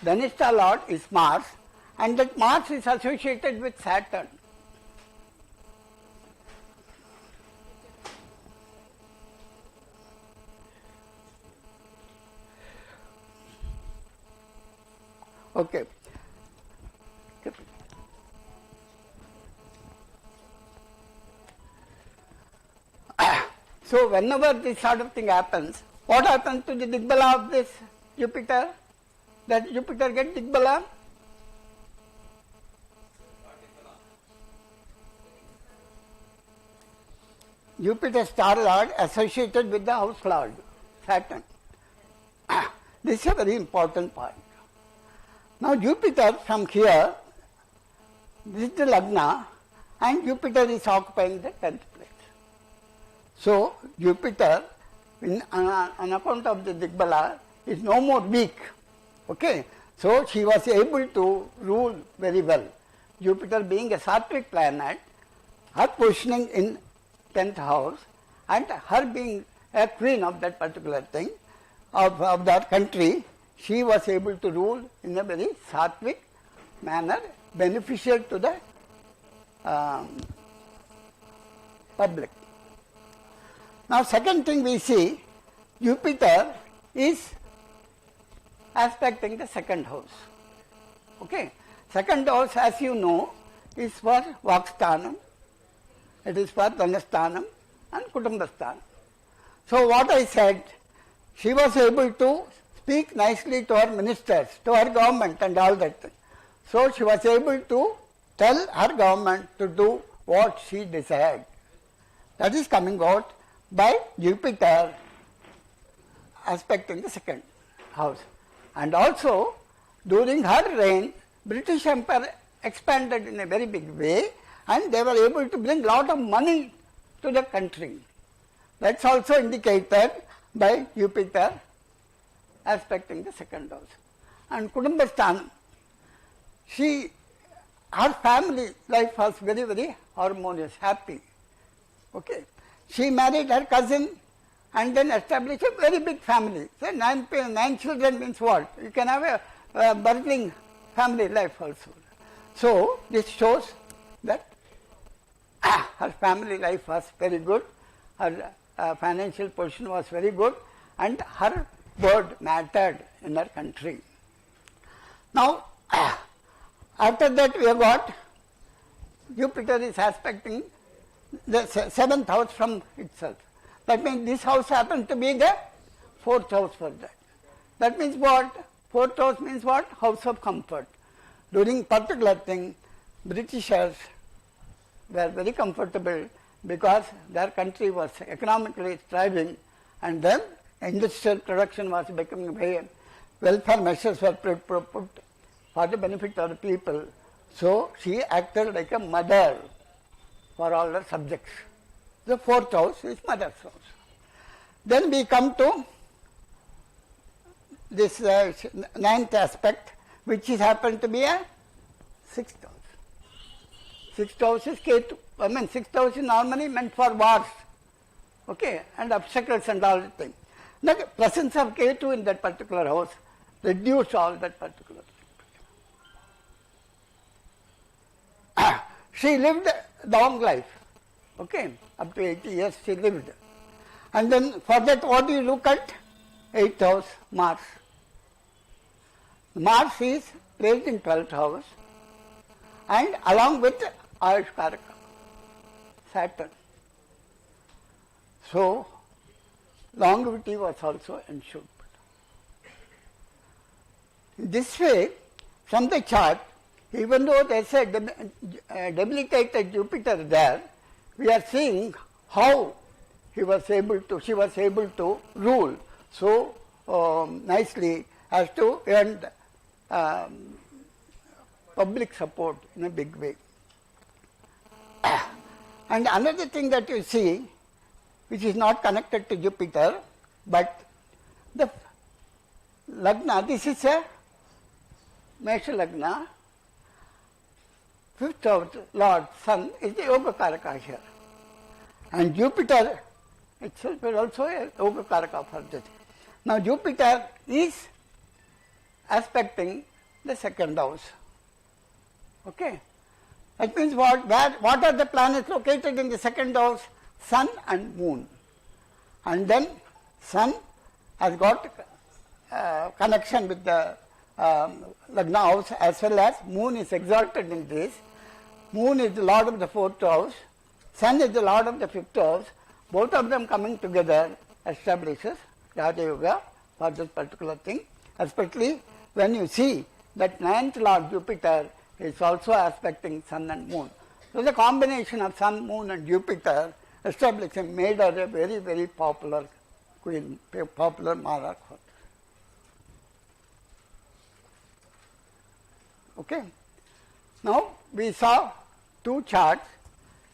Dhanishta Lord is Mars, and that Mars is associated with Saturn. Okay. So whenever this sort of thing happens, what happens to the Digbala of this Jupiter? That Jupiter get Digbala? Jupiter star lord associated with the house lord, Saturn. This is a very important point. Now Jupiter from here, this is the Lagna, and Jupiter is occupying the 10th place. So Jupiter, on account of the Digbala, is no more weak. Okay, so she was able to rule very well. Jupiter being a Sattvic planet, her positioning in 10th house, and her being a queen of that particular thing, of that country, she was able to rule in a very Sattvic manner, beneficial to the public. Now second thing we see, Jupiter is aspecting the second house. Okay, second house, as you know, is for Vaksthanam, it is for Dhanasthanam and Kutumbasthanam. So what I said, she was able to speak nicely to her ministers, to her government and all that thing. So she was able to tell her government to do what she desired. That is coming out by Jupiter aspecting the second house. And also, during her reign, British Empire expanded in a very big way, and they were able to bring lot of money to the country. That's also indicated by Jupiter aspecting the second house. And Kutumbasthan, her family life was very, very harmonious, happy. Okay. She married her cousin and then established a very big family. So 9 children means what? You can have a burgeoning family life also. So this shows that her family life was very good, her financial position was very good, and her word mattered in her country. Now, after that we have got Jupiter is aspecting the 7th house from itself. That means this house happens to be the 4th house for that. That means what? 4th house means what? House of comfort. During particular thing, Britishers were very comfortable because their country was economically thriving, and then industrial production was becoming very, welfare measures were put for the benefit of the people. So she acted like a mother for all her subjects. The 4th house is mother's house. Then we come to this 9th aspect, which is happened to be a 6th house. 6th house is Ketu. 6th house is normally meant for wars, okay, and obstacles and all that thing. The presence of Ketu in that particular house reduced all that particular thing. She lived a long life, okay, up to 80 years she lived. And then for that what do you look at? 8th house, Mars. Mars is placed in 12th house and along with Ayush Karaka, Saturn. So longevity was also ensured. In this way, from the chart, even though there is a debilitated Jupiter there, we are seeing how she was able to rule so nicely as to earn public support in a big way. And another thing that you see, which is not connected to Jupiter, but the Lagna, this is a Mesha Lagna, 5th house Lord Sun is the Yoga Karaka here. And Jupiter itself is also a Yoga Karaka for this. Now Jupiter is aspecting the 2nd house. Okay. That means what? What are the planets located in the 2nd house? Sun and Moon. And then Sun has got connection with the Lagna house, as well as Moon is exalted in this. Moon is the Lord of the 4th house, Sun is the Lord of the 5th house. Both of them coming together establishes Raja Yoga for this particular thing, especially when you see that 9th Lord Jupiter is also aspecting Sun and Moon. So the combination of Sun, Moon and Jupiter establishing made her a very, very popular queen, popular monarch. Okay. Now we saw two charts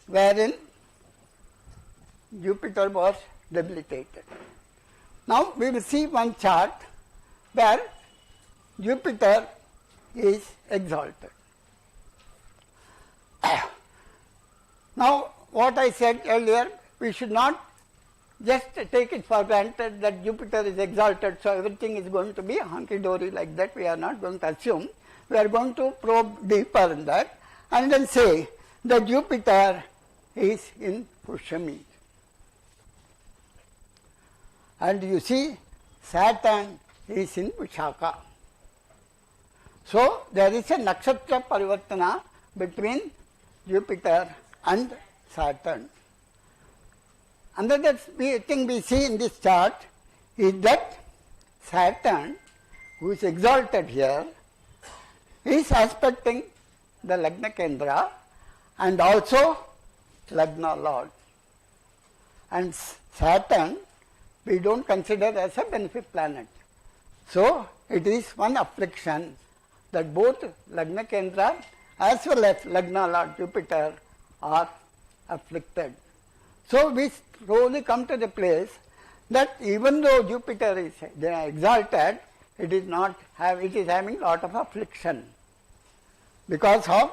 wherein Jupiter was debilitated. Now we will see one chart where Jupiter is exalted. Now what I said earlier, we should not just take it for granted that Jupiter is exalted, so everything is going to be hunky-dory like that. We are not going to assume. We are going to probe deeper in that and then say that Jupiter is in Pushami. And you see Saturn is in Vishaka. So there is a Nakshatra Parivartana between Jupiter and Saturn. Another thing we see in this chart is that Saturn, who is exalted here, is aspecting the Lagna Kendra and also Lagna Lord. And Saturn we don't consider as a benefit planet. So it is one affliction that both Lagna Kendra as well as Lagna Lord Jupiter are afflicted. So we slowly come to the place that even though Jupiter is exalted, it is having lot of affliction because of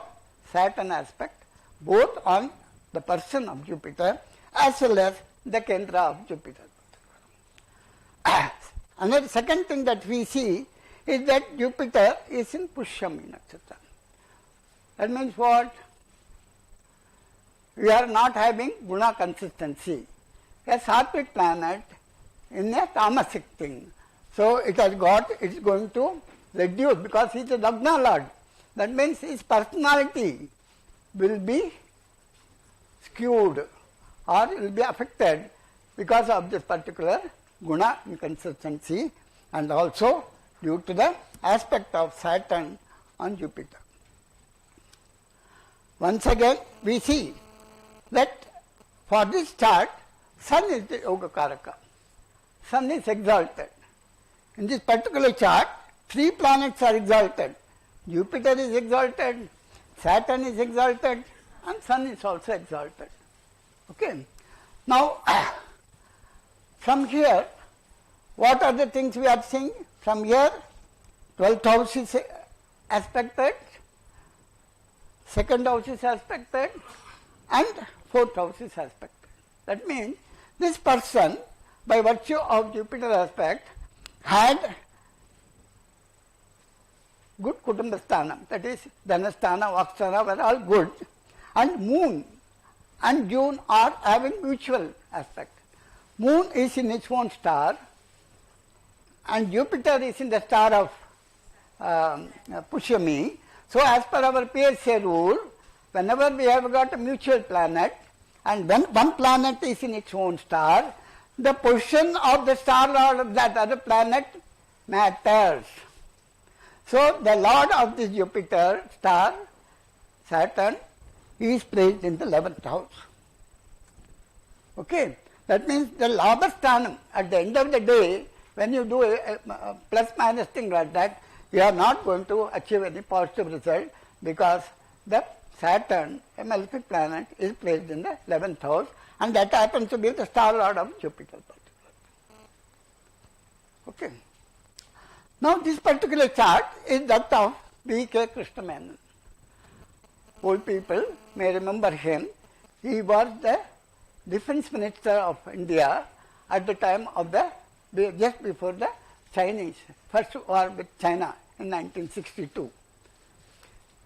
Saturn aspect, both on the person of Jupiter as well as the Kendra of Jupiter. Another second thing that we see is that Jupiter is in Pushyami Nakshatra. That means what? We are not having guna consistency. A sattvic planet in a tamasic thing. So it is going to reduce because he is a Lagna Lord. That means his personality will be skewed or will be affected because of this particular guna inconsistency and also due to the aspect of Saturn on Jupiter. Once again we see that for this chart, Sun is the Yoga Karaka. Sun is exalted. In this particular chart, 3 planets are exalted. Jupiter is exalted, Saturn is exalted, and Sun is also exalted. Okay. Now, from here, what are the things we are seeing? From here, 12th house is aspected, 2nd house is aspected, and 4th house is aspected. That means this person, by virtue of Jupiter aspect, had good Kutumbasthanam, that is Dhanasthana, Vaksthana were all good, and Moon and June are having mutual aspect. Moon is in its own star and Jupiter is in the star of Pushyami. So as per our PSA rule, whenever we have got a mutual planet and when one planet is in its own star, the position of the star lord of that other planet matters. So the lord of this Jupiter star, Saturn, is placed in the 11th house. Okay, that means the Labhasthanam, at the end of the day, when you do a plus minus thing like that, you are not going to achieve any positive result because the Saturn, a malefic planet, is placed in the 11th house and that happens to be the star lord of Jupiter. Okay. Now this particular chart is that of B.K. Krishnamenon. Old people may remember him. He was the defense minister of India at the time of just before the Chinese first war with China in 1962.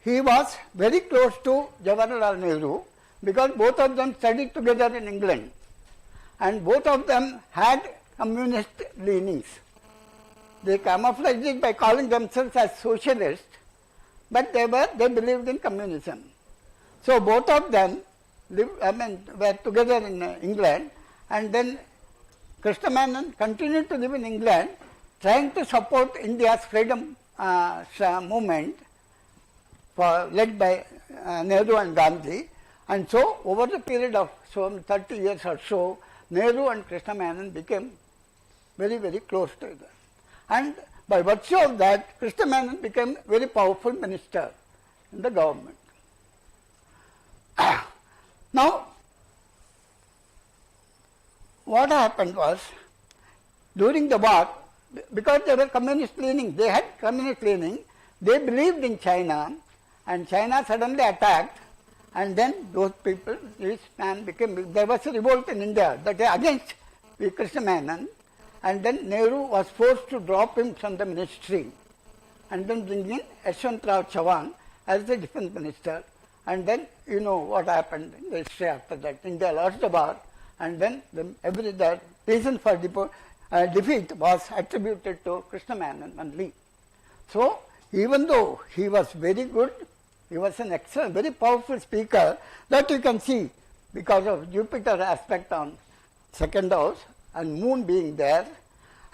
He was very close to Jawaharlal Nehru because both of them studied together in England and both of them had communist leanings. They camouflaged it by calling themselves as socialists, but they believed in communism. So both of them were together in England, and then Krishnamenon continued to live in England, trying to support India's freedom movement led by Nehru and Gandhi. And so over the period of 30 years or so, Nehru and Krishnamenon became very, very close together. And by virtue of that, Krishna Menon became a very powerful minister in the government. Now, what happened was, during the war, because they were communist leaning, they had communist leaning, they believed in China, and China suddenly attacked, and then those people, this man became, there was a revolt in India that against Krishna Menon, and then Nehru was forced to drop him from the ministry, and then bring in Yashwantrao Chavan as the defense minister, and then you know what happened in the history after that. India lost the war, and then the reason for defeat was attributed to Krishna Menon only. So, even though he was very good, he was an excellent, very powerful speaker, that you can see because of Jupiter aspect on second house and moon being there,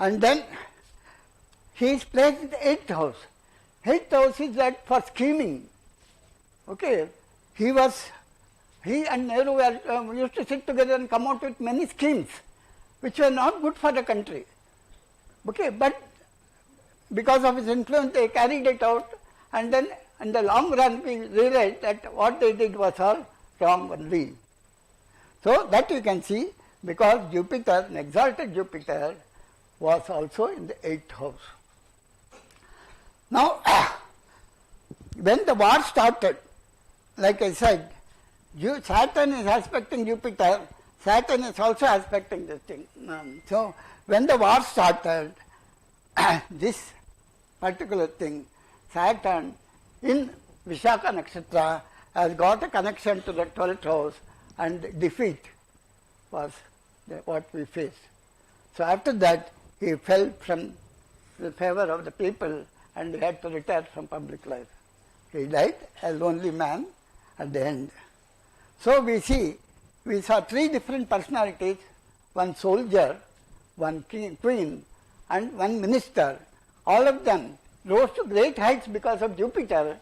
and then he is placed in the 8th house. 8th house is that for scheming. Okay, he and Nehru were, used to sit together and come out with many schemes which were not good for the country. Okay, but because of his influence they carried it out, and then in the long run we realized that what they did was all wrong only. So that you can see, because Jupiter, an exalted Jupiter, was also in the 8th house. Now, when the war started, like I said, Saturn is aspecting Jupiter, Saturn is also aspecting this thing. So, when the war started, this particular thing, Saturn in Vishaka Nakshatra has got a connection to the 12th house, and defeat was what we faced. So after that, he fell from the favor of the people and he had to retire from public life. He died a lonely man at the end. So we saw three different personalities, one soldier, one queen, and one minister. All of them rose to great heights because of Jupiter,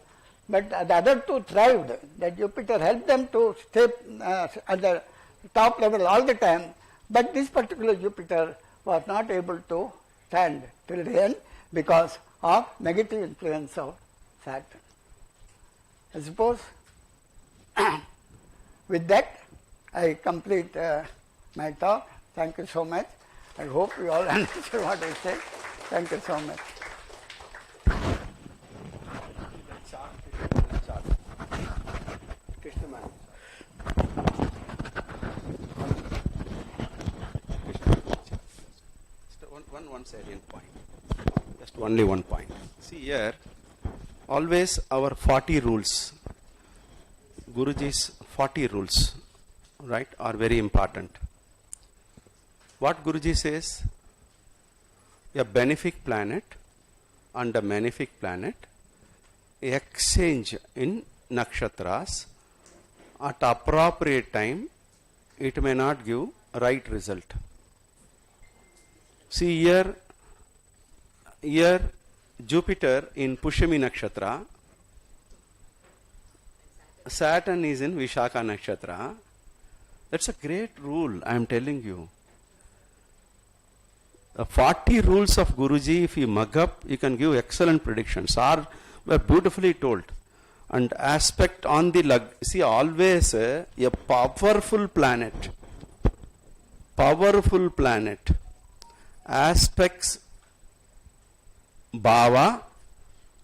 but the other two thrived. That Jupiter helped them to stay at the top level all the time, but this particular Jupiter was not able to stand till the end because of negative influence of Saturn. I suppose with that I complete my talk. Thank you so much. I hope you all understood what I said. Thank you so much. One salient point. Just only one point. See here, always our 40 rules, Guruji's 40 rules, right, are very important. What Guruji says, a benefic planet and a malefic planet exchange in nakshatras at appropriate time, it may not give right result. See here Jupiter in Pushami Nakshatra, Saturn is in Vishaka Nakshatra. That's a great rule, I am telling you. The 40 rules of Guruji, if you mug up, you can give excellent predictions. Were beautifully told. And aspect on the see, always a powerful planet aspects Bhava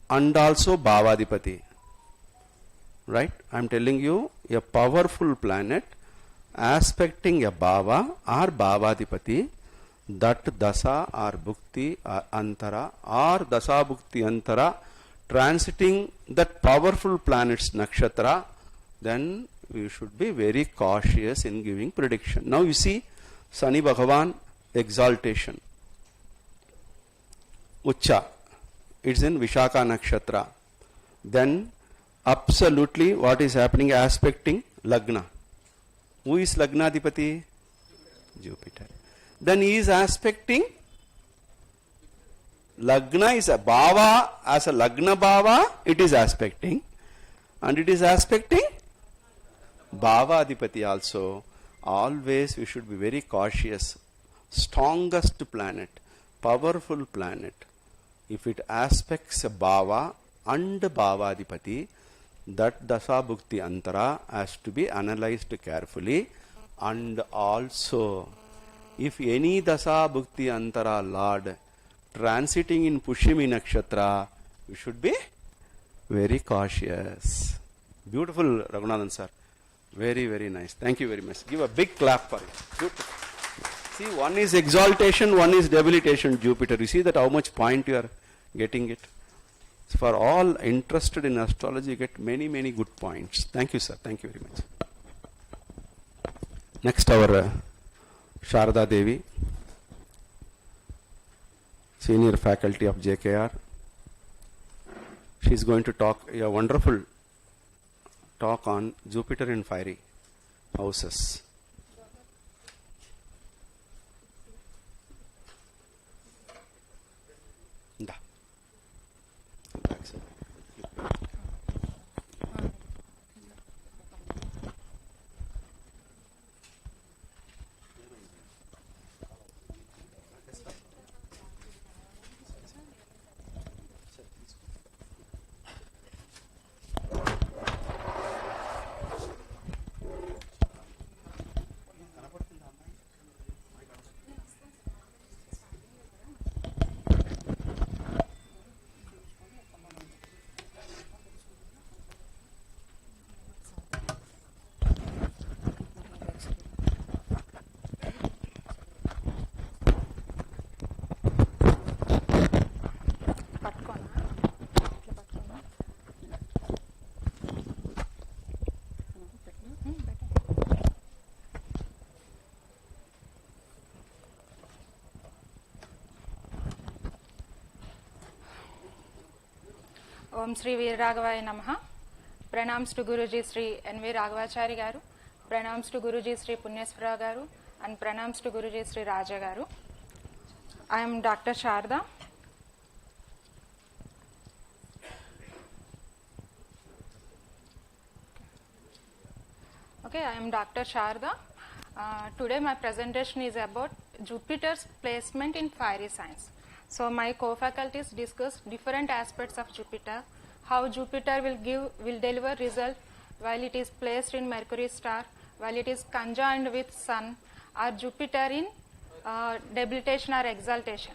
and also Bhavadipati. Right? I am telling you, a powerful planet aspecting a Bhava or Bhavadipati, that Dasa or Bhukti or Antara or Dasa Bhukti Antara transiting that powerful planet's nakshatra, then we should be very cautious in giving prediction. Now you see, Sani Bhagavan exaltation. Ucha, it's in Vishaka Nakshatra. Then absolutely what is happening, aspecting Lagna. Who is Lagnadipati? Jupiter. Then he is aspecting Lagna is a Bhava, as a Lagna Bhava, it is aspecting, and it is aspecting Bhava Adipati also. Always we should be very cautious. Strongest planet, powerful planet, if it aspects a Bhava and Bhavadipati, that Dasa Bhukti Antara has to be analyzed carefully. And also, if any Dasa Bhukti Antara Lord transiting in Pushimi Nakshatra, you should be very cautious. Beautiful, Raghunathan sir. Very, very nice. Thank you very much. Give a big clap for it. Beautiful. See, one is exaltation, one is debilitation, Jupiter. You see that how much point you are getting it. So for all interested in astrology, you get many, many good points. Thank you, sir. Thank you very much. Next, our Sharda Devi, Senior Faculty of JKR. She is going to talk a wonderful talk on Jupiter in fiery houses. Da. Back side. Om Sri Veeragavaya Namaha. Pranams to Guruji Sri NV Raghavachari Garu. Pranams to Guruji Sri Punyasvara Garu. And pranams to Guruji Sri Raja Garu. I am Dr. Sharda. Okay, I am Dr. Sharda. Today my presentation is about Jupiter's placement in fiery signs. So my co-faculties discuss different aspects of Jupiter, how Jupiter will deliver result while it is placed in Mercury star, while it is conjoined with Sun, or Jupiter in debilitation or exaltation.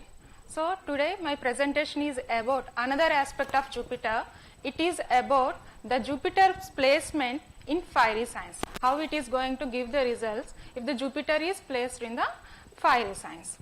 So today my presentation is about another aspect of Jupiter. It is about the Jupiter's placement in fiery signs, how it is going to give the results if the Jupiter is placed in the fiery signs.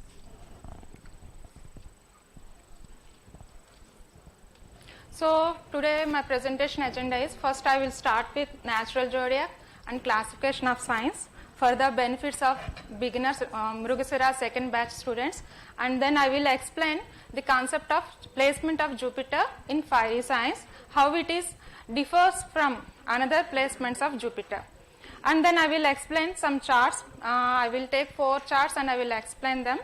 So today my presentation agenda is, first I will start with natural zodiac and classification of signs for the benefits of beginners, Mrugasira second batch students, and then I will explain the concept of placement of Jupiter in fiery signs, how it is differs from another placements of Jupiter. And then I will explain some charts. I will take 4 charts and I will explain them.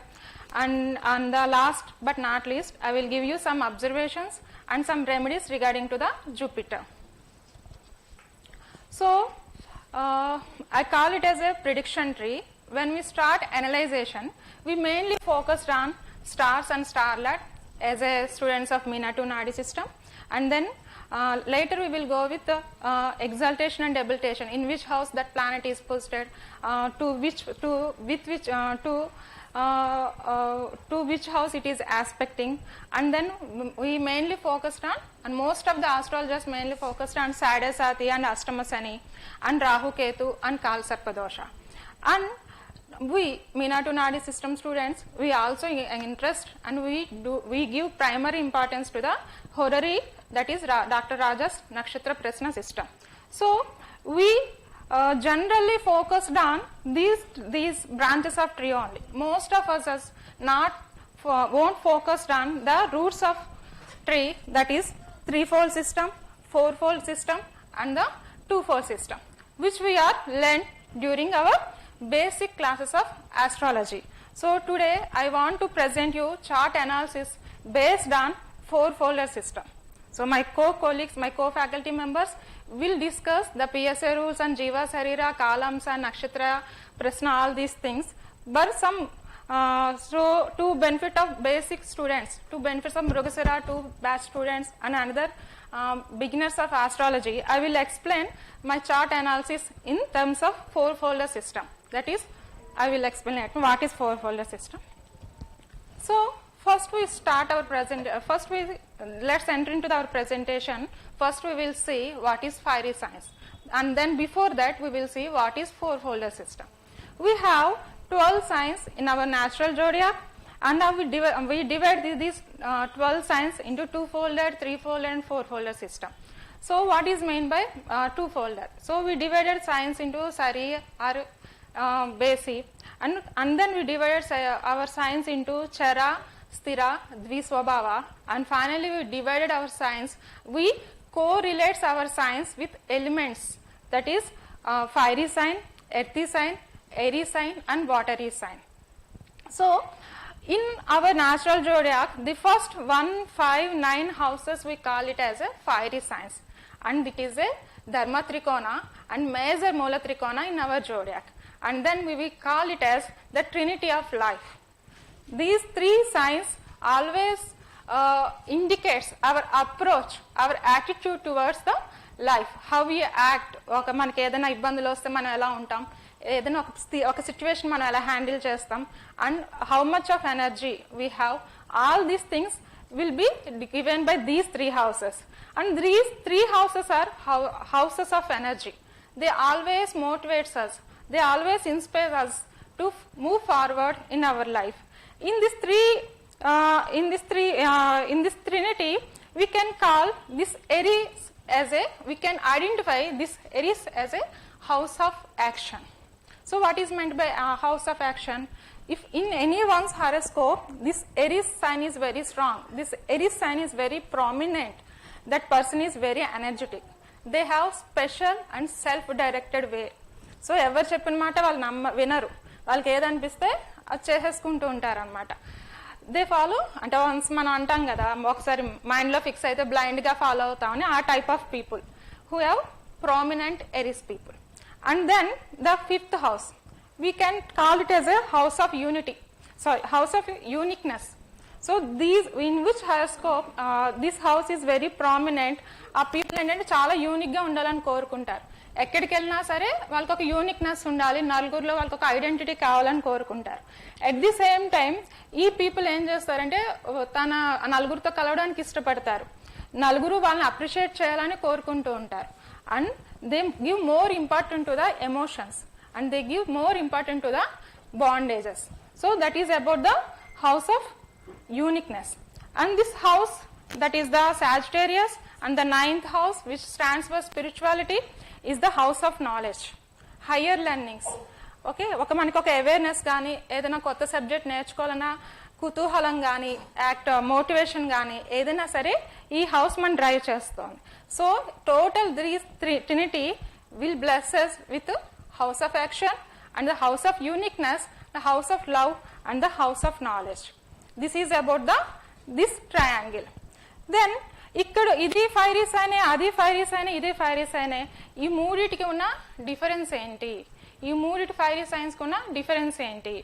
And on the last but not least, I will give you some observations and some remedies regarding to the Jupiter. So, I call it as a prediction tree. When we start analyzation, we mainly focused on stars and starlight as a students of Meena to Nadi system, and then later we will go with the exaltation and debilitation, in which house that planet is posted, to which house it is aspecting, and then we mainly focused on, and most of the astrologers mainly focused on Sadasati and Ashtamasani and Rahu Ketu and Kal Sarpadosha. And we Meena to Nadi system students, we also interest and we give primary importance to the horary, that is Dr. Raja's Nakshatra Prasna system. So we generally focused on these branches of tree only. Most of us won't focused on the roots of tree, that is 3-fold system, 4-fold system and the 2-fold system, which we are learned during our basic classes of astrology. So today I want to present you chart analysis based on 4-folder system. So my co-colleagues, my co-faculty members will discuss the PSA rules and Jiva Sarira, columns and Nakshatra, Prasna, all these things. But some So to benefit of basic students, to benefit of Mrugasara 2 batch students and another beginners of astrology, I will explain my chart analysis in terms of 4-folder system. That is, I will explain what is 4-folder system. So first we start our let's enter into our presentation. First we will see what is fiery signs, and then before that we will see what is 4-folder system. We have 12 signs in our natural zodiac, and now we divide these 12 signs into 2-folder, 3-folder and 4-folder system. So what is meant by 2-folder? So we divided signs into Sari or Basi, and then we divided our signs into Chara, Sthira, Dviswabhava, and finally we divided our signs. We correlates our signs with elements, that is fiery sign, earthy sign, airy sign and watery sign. So in our natural zodiac, the first 1, 5, 9 houses we call it as a fiery signs, and it is a Dharma Trikona and major Mula Trikona in our zodiac, and then we will call it as the Trinity of Life. These 3 signs always indicates our approach, our attitude towards the life, how we act. మనకి ఏదైనా ఇబ్బందులు వస్తే మనం ఎలా ఉంటాం, ఏదైనా ఒక situation మనం ఎలా హ్యాండిల్ చేస్తాం, and how much of energy we have, all these things will be given by these 3 houses, and these 3 houses are houses of energy. They always motivates us, they always inspire us to move forward in our life. In this trinity, we can call this Aries as we can identify this Aries as a house of action. So what is meant by house of action? If in anyone's horoscope this Aries sign is very strong, this Aries sign is very prominent, that person is very energetic, they have special and self-directed way. So ఎవరు చెప్పిన మాట వాళ్ళు వినరు, వాళ్ళకి ఏదనిపిస్తే అది చేసేసుకుంటూ ఉంటారు అనమాట. They follow అంటే వన్స్ మనం అంటాం కదా, ఒకసారి మైండ్లో ఫిక్స్ అయితే బ్లైండ్గా ఫాలో అవుతామని, ఆ type of people who have prominent Aries people. And then the 5th house, we can call it as a house of unity, house of uniqueness. So these, in which horoscope this house is very prominent, ఆ people ఏంటంటే చాలా యూనిక్గా ఉండాలని కోరుకుంటారు. ఎక్కడికి వెళ్ళినా సరే వాళ్ళకి ఒక యూనిక్నెస్ ఉండాలి, నలుగురిలో వాళ్ళకి ఒక ఐడెంటిటీ కావాలని కోరుకుంటారు. అట్ ది సేమ్ టైం ఈ పీపుల్ ఏం చేస్తారంటే తన నలుగురితో కలవడానికి ఇష్టపడతారు, నలుగురు వాళ్ళని అప్రిషియేట్ చేయాలని కోరుకుంటూ ఉంటారు. And they give more important to the emotions, and they give more important to the bondages. So that is about the house of uniqueness. And this house, that is the Sagittarius, and the 9th house, which stands for spirituality, is the house of knowledge, higher learnings. Okay, మనకి ఒక awareness కానీ ఏదైనా కొత్త subject నేర్చుకోవాలన్నా కుతూహలం కానీ motivation కానీ ఏదైనా సరే ఈ హౌస్ మనం డ్రైవ్ చేస్తుంది. So total Trinity will bless us with house of action and the house of uniqueness, the house of love and the house of knowledge. This is about this triangle. Then ఇక్కడ ఇది fiery sign, అది fiery sign, ఇది fiery sign, ఈ మూడిటికి ఉన్న difference ఏంటి, ఈ మూడిటి fiery science కు ఉన్న డిఫరెన్స్ ఏంటి?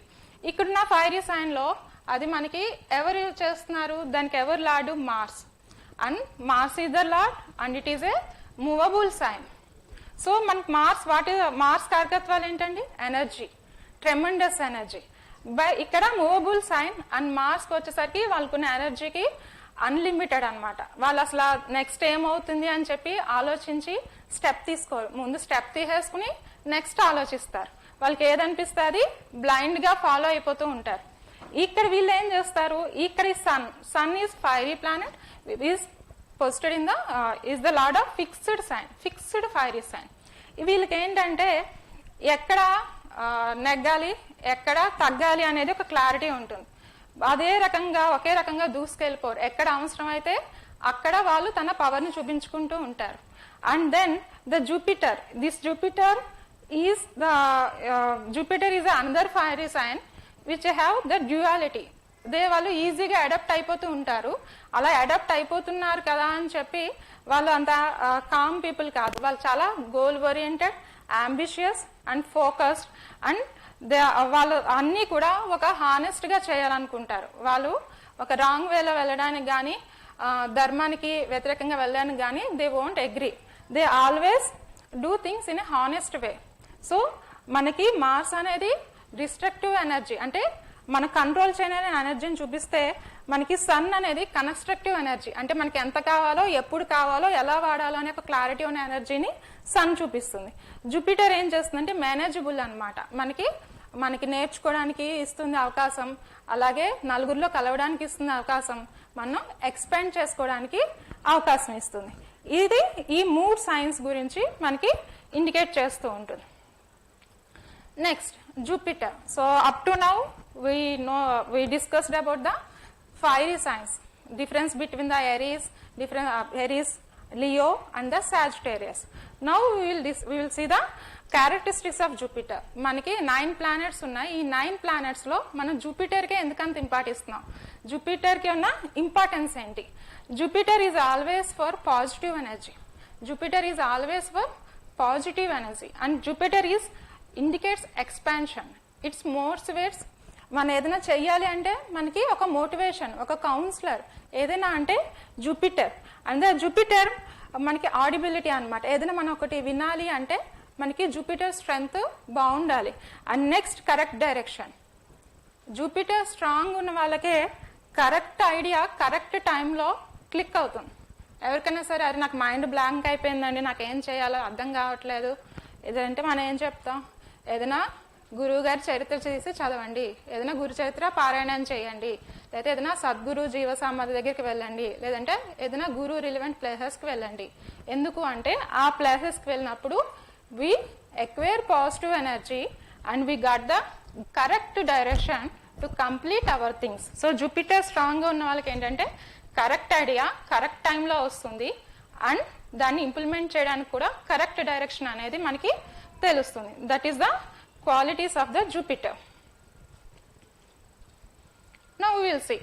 ఇక్కడున్న ఫైరీ సైన్ లో అది మనకి ఎవరు చేస్తున్నారు, దానికి ఎవరు lord? Mars. And Mars is the lord and it is a movable sign. So మనకి మార్స్ కారకత్వాలు ఏంటండి? Energy, tremendous energy. ఇక్కడ మూవబుల్ సైన్ అండ్ మార్స్కి వచ్చేసరికి వాళ్ళకున్న ఎనర్జీకి అన్లిమిటెడ్ అనమాట. వాళ్ళు అసలు నెక్స్ట్ ఏమవుతుంది అని చెప్పి ఆలోచించి స్టెప్ తీసుకోరు, ముందు స్టెప్ తీసేసుకుని నెక్స్ట్ ఆలోచిస్తారు. వాళ్ళకి ఏదనిపిస్తే అది బ్లైండ్ గా ఫాలో అయిపోతూ ఉంటారు. ఇక్కడ వీళ్ళు ఏం చేస్తారు, ఇక్కడ sun is fiery planet, is posited in is the lord of fixed sign, fixed fiery sign. వీళ్ళకి ఏంటంటే ఎక్కడ నెగ్గాలి ఎక్కడ తగ్గాలి అనేది ఒక క్లారిటీ ఉంటుంది. అదే రకంగా ఒకే రకంగా దూసుకెళ్ళిపోరు, ఎక్కడ అవసరం అయితే అక్కడ వాళ్ళు తన పవర్ని చూపించుకుంటూ ఉంటారు. And then the Jupiter, this Jupiter is the Jupiter is another fiery sign which have the duality. వాళ్ళు ఈజీగా అడాప్ట్ అయిపోతూ ఉంటారు. అలా అడాప్ట్ అయిపోతున్నారు కదా అని చెప్పి వాళ్ళు అంత కామ్ పీపుల్ కాదు. వాళ్ళు చాలా goal oriented, ambitious and focused, and వాళ్ళు అన్నీ కూడా ఒక హానెస్ట్ గా చేయాలనుకుంటారు. వాళ్ళు ఒక రాంగ్ వేలో వెళ్ళడానికి కానీ, ధర్మానికి వ్యతిరేకంగా వెళ్ళడానికి కానీ they won't agree. They always do things in a honest way. So మనకి మార్స్ అనేది డిస్ట్రక్టివ్ ఎనర్జీ, అంటే మన కంట్రోల్ చేయలేని ఎనర్జీని చూపిస్తే, మనకి సన్ అనేది కన్స్ట్రక్టివ్ ఎనర్జీ, అంటే మనకి ఎంత కావాలో, ఎప్పుడు కావాలో, ఎలా వాడాలో అనే ఒక క్లారిటీ ఉన్న ఎనర్జీని సన్ చూపిస్తుంది. జూపిటర్ ఏం చేస్తుందంటే మేనేజబుల్ అన్నమాట. మనకి నేర్చుకోవడానికి ఇస్తుంది అవకాశం, అలాగే నలుగురిలో కలవడానికి ఇస్తుంది అవకాశం, మనం ఎక్స్పాండ్ చేసుకోవడానికి అవకాశం ఇస్తుంది. ఇది ఈ మూడ్ సైన్స్ గురించి మనకి ఇండికేట్ చేస్తూ ఉంటుంది. Next Jupiter. So up to now we discussed about the fiery signs, difference between the Aries, Leo and the Sagittarius. Now we will see the characteristics of Jupiter. మనకి 9 planets ఉన్నాయి. ఈ 9 planets లో మనం Jupiter కి ఎందుకంత impart ఇస్తున్నాం, Jupiter కి ఉన్న ఇంపార్టెన్స్ ఏంటి? Jupiter is always for positive energy. Jupiter is always for positive energy and Jupiter is indicates expansion. It's motivates. మనం ఏదైనా చెయ్యాలి అంటే మనకి ఒక మోటివేషన్, ఒక కౌన్సిలర్ ఏదైనా అంటే జూపిటర్. అండ్ జూపిటర్ మనకి ఆడిబిలిటీ అన్నమాట. ఏదైనా మనం ఒకటి వినాలి అంటే మనకి జూపిటర్ స్ట్రెంగ్త్ బాగుండాలి. And next correct direction. Jupiter strong ఉన్న వాళ్ళకే కరెక్ట్ ఐడియా కరెక్ట్ టైంలో క్లిక్ అవుతుంది. ఎవరికైనా సరే అది నాకు మైండ్ బ్లాంక్ అయిపోయిందండి, నాకు ఏం చేయాలో అర్థం కావట్లేదు ఇదంటే మనం ఏం చెప్తాం, ఏదైనా గురువు గారి చరిత్ర చేసి చదవండి, ఏదైనా గురు చరిత్ర పారాయణం చేయండి, లేదా ఏదైనా సద్గురు జీవ సమాధి దగ్గరికి వెళ్ళండి, లేదంటే ఏదైనా గురు రిలివెంట్ ప్లేసెస్కి వెళ్ళండి. ఎందుకు అంటే ఆ ప్లేసెస్కి వెళ్ళినప్పుడు we acquire positive energy and we got the correct direction to complete our things. So Jupiter స్ట్రాంగ్గా ఉన్న వాళ్ళకి ఏంటంటే కరెక్ట్ ఐడియా కరెక్ట్ టైంలో వస్తుంది అండ్ దాన్ని ఇంప్లిమెంట్ చేయడానికి కూడా కరెక్ట్ డైరెక్షన్ అనేది మనకి తెలుస్తుంది. That is the qualities of the Jupiter. Now we will see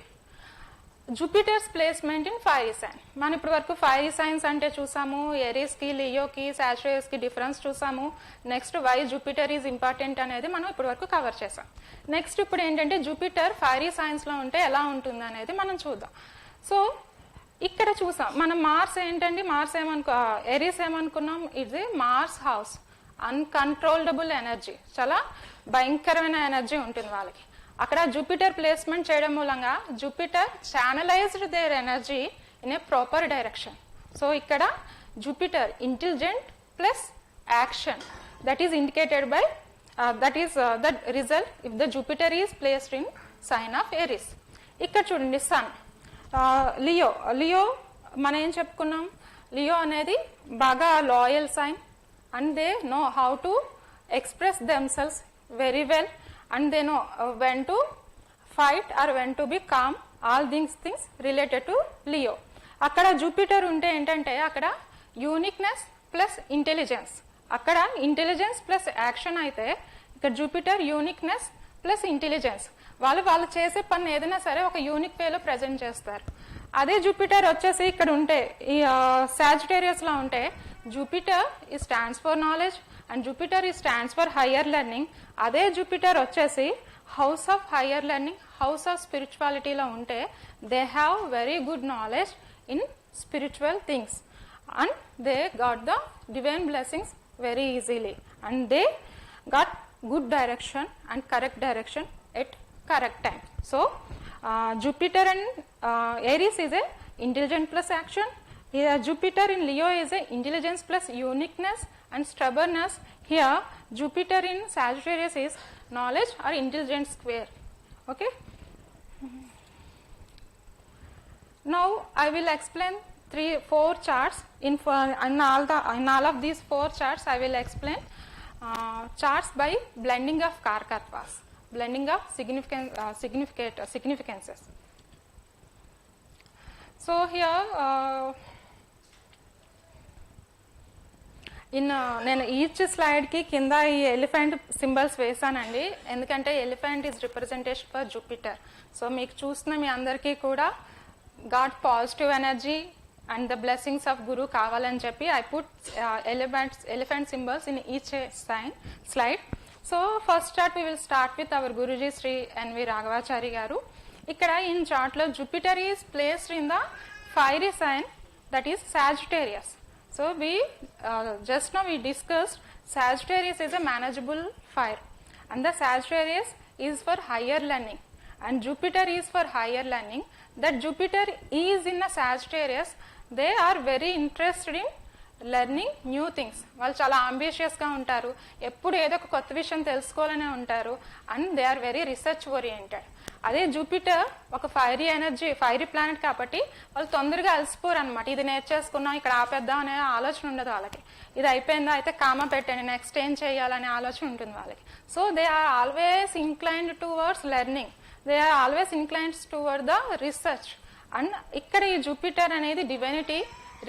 Jupiter's placement in fiery sign. మనం ఇప్పుడు వరకు ఫైరీ సైన్స్ అంటే చూసాము, ఎరీస్ కి, లియో కి, సాజిటేరియస్ కి డిఫరెన్స్ చూసాము. Next why Jupiter is important అనేది మనం ఇప్పుడు వరకు కవర్ చేసాం. నెక్స్ట్ ఇప్పుడు ఏంటంటే జూపిటర్ ఫైరీ సైన్స్ లో ఉంటే ఎలా ఉంటుంది అనేది మనం చూద్దాం. సో ఇక్కడ చూసాం మనం మార్స్ ఏంటండి, మార్స్ ఎరీస్ ఏమనుకున్నాం, ఇది మార్స్ హౌస్, అన్కంట్రోలబుల్ ఎనర్జీ, చాలా భయంకరమైన ఎనర్జీ ఉంటుంది వాళ్ళకి. అక్కడ జూపిటర్ ప్లేస్మెంట్ చేయడం మూలంగా Jupiter channelized their energy in a proper direction. So ఇక్కడ Jupiter intelligent plus action, that is indicated by that is the result if the Jupiter is placed in sign of Aries. ఇక్కడ చూడండి sun, Leo మనం ఏం చెప్పుకున్నాం, Leo అనేది బాగా loyal sign and they know how to express themselves very well and they know when to fight or when to be calm, all things related to Leo. అక్కడ Jupiter ఉంటే ఏంటంటే అక్కడ uniqueness plus intelligence, అక్కడ intelligence plus action అయితే ఇక్కడ Jupiter uniqueness plus intelligence. వాళ్ళు చేసే పని ఏదైనా సరే ఒక యూనిక్ వేలో ప్రజెంట్ చేస్తారు. అదే జూపిటర్ వచ్చేసి ఇక్కడ ఉంటే ఈ సాజిటేరియస్ లో ఉంటే జూపిటర్ ఈ stands for knowledge and Jupiter ఈ స్టాండ్స్ ఫర్ హయ్యర్ లెర్నింగ్. అదే జూపిటర్ వచ్చేసి house of higher learning, house of స్పిరిచువాలిటీలో ఉంటే they have very good knowledge in spiritual things and they got the divine blessings very easily and they got good direction and correct direction at correct time. So Jupiter and Aries is a intelligent plus action. Here Jupiter in Leo is a intelligence plus uniqueness and stubbornness. Here Jupiter in Sagittarius is knowledge or intelligence square. Okay. Now I will explain 4 charts. In all of these 4 charts I will explain charts by blending of Karkatwas. Blending of significances. So here నేను each స్లైడ్కి కింద ఈ elephant symbols వేసానండి, ఎందుకంటే elephant is representation for Jupiter. So మీకు చూస్తున్న మీ అందరికీ కూడా God positive energy and the blessings of guru కావాలని చెప్పి I put elephant symbols in each slide. So first chart we will start with our Guruji Shri NV Raghavachari garu. ఇక్కడ ఇన్ చార్ట్లో Jupiter is placed in the fiery sign, that is Sagittarius. So we just now we discussed Sagittarius is a manageable fire, and the Sagittarius is for higher learning and Jupiter is for higher learning. That Jupiter is in a Sagittarius, they are very interested in learning new things. వాళ్ళు చాలా అంబిషియస్గా ఉంటారు, ఎప్పుడు ఏదో ఒక కొత్త విషయం తెలుసుకోవాలనే ఉంటారు, and they are very research oriented. అదే జూపిటర్ ఒక ఫైరీ ఎనర్జీ, ఫైరీ ప్లానెట్ కాబట్టి వాళ్ళు తొందరగా అలసిపోరు అనమాట. ఇది నేర్చేసుకున్నాం ఇక్కడ ఆపేద్దాం అనే ఆలోచన ఉండదు వాళ్ళకి. ఇది అయిపోయిందా అయితే కామ పెట్టండి, నెక్స్ట్ ఏం చేయాలనే ఆలోచన ఉంటుంది వాళ్ళకి. So they are always inclined towards learning, they are always inclined toward the research. And ఇక్కడ ఈ జూపిటర్ అనేది డివైనిటీ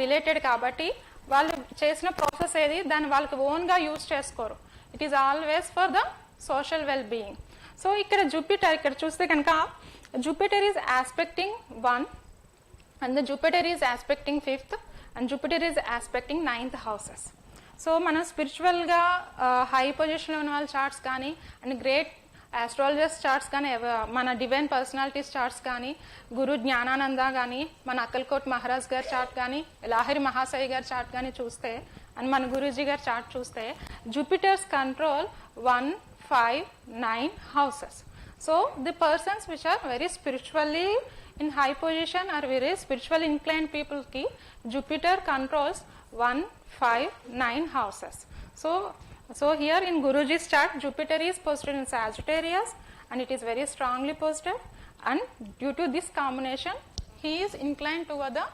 రిలేటెడ్ కాబట్టి వాళ్ళు చేసిన ప్రాసెస్ ఏది దాన్ని వాళ్ళకి ఓన్గా యూజ్ చేసుకోరు. It is always for the social well being. So ఇక్కడ జూపిటర్ ఇక్కడ చూస్తే కనుక Jupiter is aspecting 1 and the Jupiter is aspecting 5th and Jupiter is aspecting 9th houses. So మనం స్పిరిచువల్గా హై పొజిషన్లో ఉన్న వాళ్ళ చార్ట్స్ కానీ అండ్ గ్రేట్ ఆస్ట్రాలజర్స్ చార్ట్స్ కానీ, మన డివైన్ పర్సనాలిటీస్ చార్ట్స్ కానీ, గురు జ్ఞానానంద కానీ, మన అక్కల్కోట్ మహారాజ్ గారి చార్ట్ కానీ, లాహిరి మహాశయ గారి చార్ట్ కానీ చూస్తే అండ్ మన గురూజీ గారి చార్ట్ చూస్తే Jupiter's control 1, 5, 9 houses. So the persons which are very spiritually in high position or very spiritually inclined people ki Jupiter controls 1, 5, 9 houses. So here in Guruji's chart, Jupiter is posted in Sagittarius and it is very strongly posted, and due to this combination, he is inclined toward the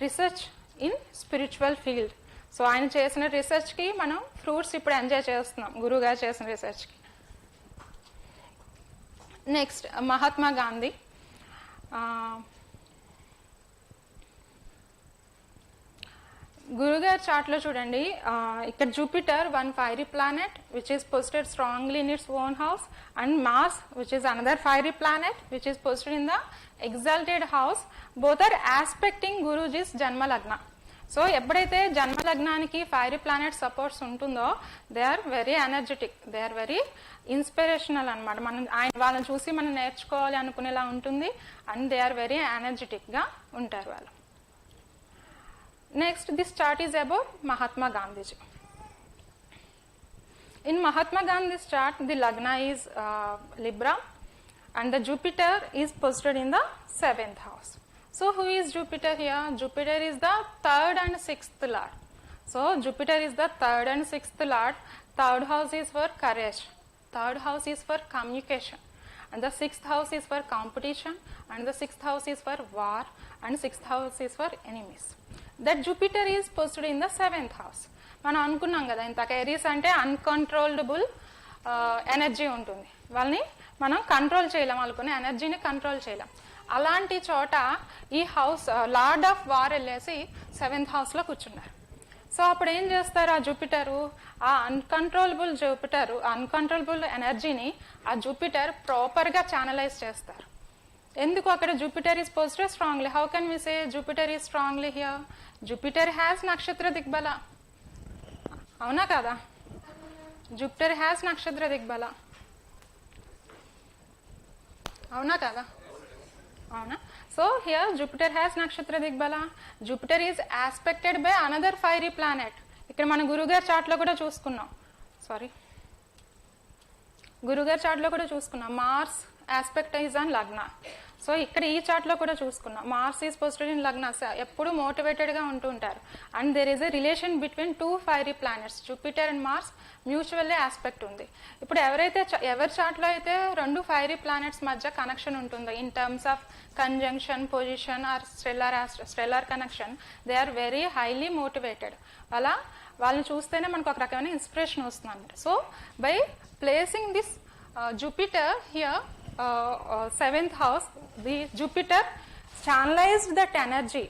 research in spiritual field. So ఆయన చేసిన research కి మనం fruits ఇప్పుడు enjoy చేస్తున్నాం, గురువు గారు చేసిన research కి. నెక్స్ట్ మహాత్మా గాంధీ. గురుగారి చార్ట్లో చూడండి, ఇక్కడ Jupiter 1 fiery planet which is posted strongly in its own house, and Mars which is another fiery planet which is posted in the exalted house. Both are aspecting Guruji's Janma Lagna. So ఎప్పుడైతే జన్మ లగ్నానికి fiery planet supports ఉంటుందో they are very energetic, they are very inspirational అనమాట. మనం వాళ్ళని చూసి మనం నేర్చుకోవాలి అనుకునేలా ఉంటుంది, అండ్ దే ఆర్ వెరీ ఎనర్జెటిక్గా ఉంటారు వాళ్ళు. Next this chart is about Mahatma Gandhiji. In Mahatma Gandhi's chart, the Lagna is Libra and the Jupiter is posted in the 7th house. So who is Jupiter here? Jupiter is the 3rd and 6th lord. So Jupiter is the 3rd and 6th lord. 3rd house is for courage, 3rd house is for communication, and the 6th house is for competition, and the 6th house is for war, and 6th house is for enemies. That Jupiter is posted in the 7th house. మనం అనుకున్నాం కదా ఇంతక Aries అంటే అన్కంట్రోల్డబుల్ energy ఉంటుంది, వాళ్ళని మనం control చేయలేం, వాళ్ళకున్న ఎనర్జీని కంట్రోల్ చేయలేం. అలాంటి చోట ఈ హౌస్ లార్డ్ ఆఫ్ వార్ వెళ్ళేసి 7th హౌస్లో కూర్చున్నారు. సో అప్పుడు ఏం చేస్తారు, ఆ జూపిటరు ఆ అన్కంట్రోలబుల్ ఎనర్జీని ఆ జూపిటర్ ప్రాపర్గా ఛానలైజ్ చేస్తారు. ఎందుకు అక్కడ Jupiter is posted strongly? How can we say Jupiter is strongly here? Jupiter has నక్షత్ర దిగ్బల, అవునా కదా? జూపిటర్ హ్యాస్ నక్షత్ర దిగ్బల, అవునా కదా? అవునా? సో హియర్ జూపిటర్ హ్యాస్ నక్షత్ర digbala. Jupiter is aspected by another fiery planet. ఇక్కడ మన గురుగారి చార్ట్లో కూడా చూసుకున్నాం, గురుగారి చార్ట్లో కూడా చూసుకున్నాం. మార్స్ ఆస్పెక్ట్ ఈజ్ ఆన్ లగ్న. సో ఇక్కడ ఈ చార్ట్లో కూడా చూసుకున్నాం, మార్స్ ఈజ్ పోస్టెడ్ ఇన్ లగ్న. ఎప్పుడు మోటివేటెడ్గా ఉంటూ ఉంటారు. And there is a relation between 2 fiery planets, Jupiter and Mars mutually aspect ఉంది. ఇప్పుడు ఎవరి చార్ట్లో అయితే 2 ఫైరీ ప్లానెట్స్ మధ్య కనెక్షన్ ఉంటుందో in terms of conjunction, position or stellar connection, they are very highly motivated. వాళ్ళని చూస్తేనే మనకు ఒక రకమైన ఇన్స్పిరేషన్ వస్తుంది అనమాట. So by placing this Jupiter here 7th house, the Jupiter channelized that energy.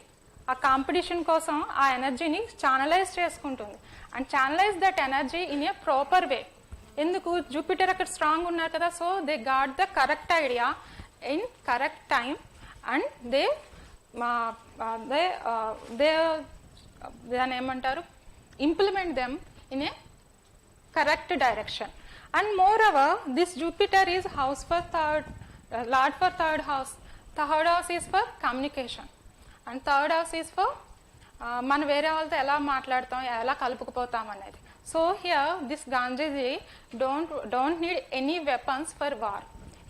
ఆ కాంపిటీషన్ కోసం ఆ ఎనర్జీని ఛానలైజ్ చేసుకుంటుంది. and channelize that energy in a proper way. ఎందుకు జూపిటర్ అక్కడ స్ట్రాంగ్ ఉన్నారు కదా, so they got the correct idea in correct time and దాన్ని ఏమంటారు, implement them in a correct direction. And more over this Jupiter is house for third, lord for third house. Third house is for communication and third house is for మనం వేరే వాళ్ళతో ఎలా మాట్లాడతాం, ఎలా కలుపుకుపోతాం అనేది. So here this Gandhiji don't need any weapons for war.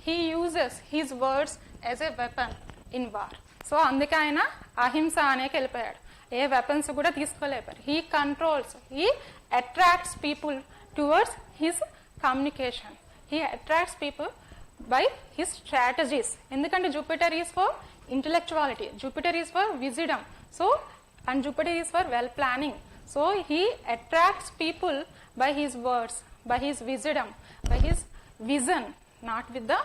He uses his words as a weapon in war. So అందుకే ఆయన అహింస అనేకి వెళ్ళిపోయాడు, ఏ వెపన్స్ కూడా తీసుకోలేపారు. He controls, he attracts people towards his communication, he attracts people by his strategies. ఎందుకంటే Jupiter is for intellectuality, Jupiter is for wisdom, so and Jupiter is for well planning. So he attracts people by his words, by his wisdom, by his vision, not with the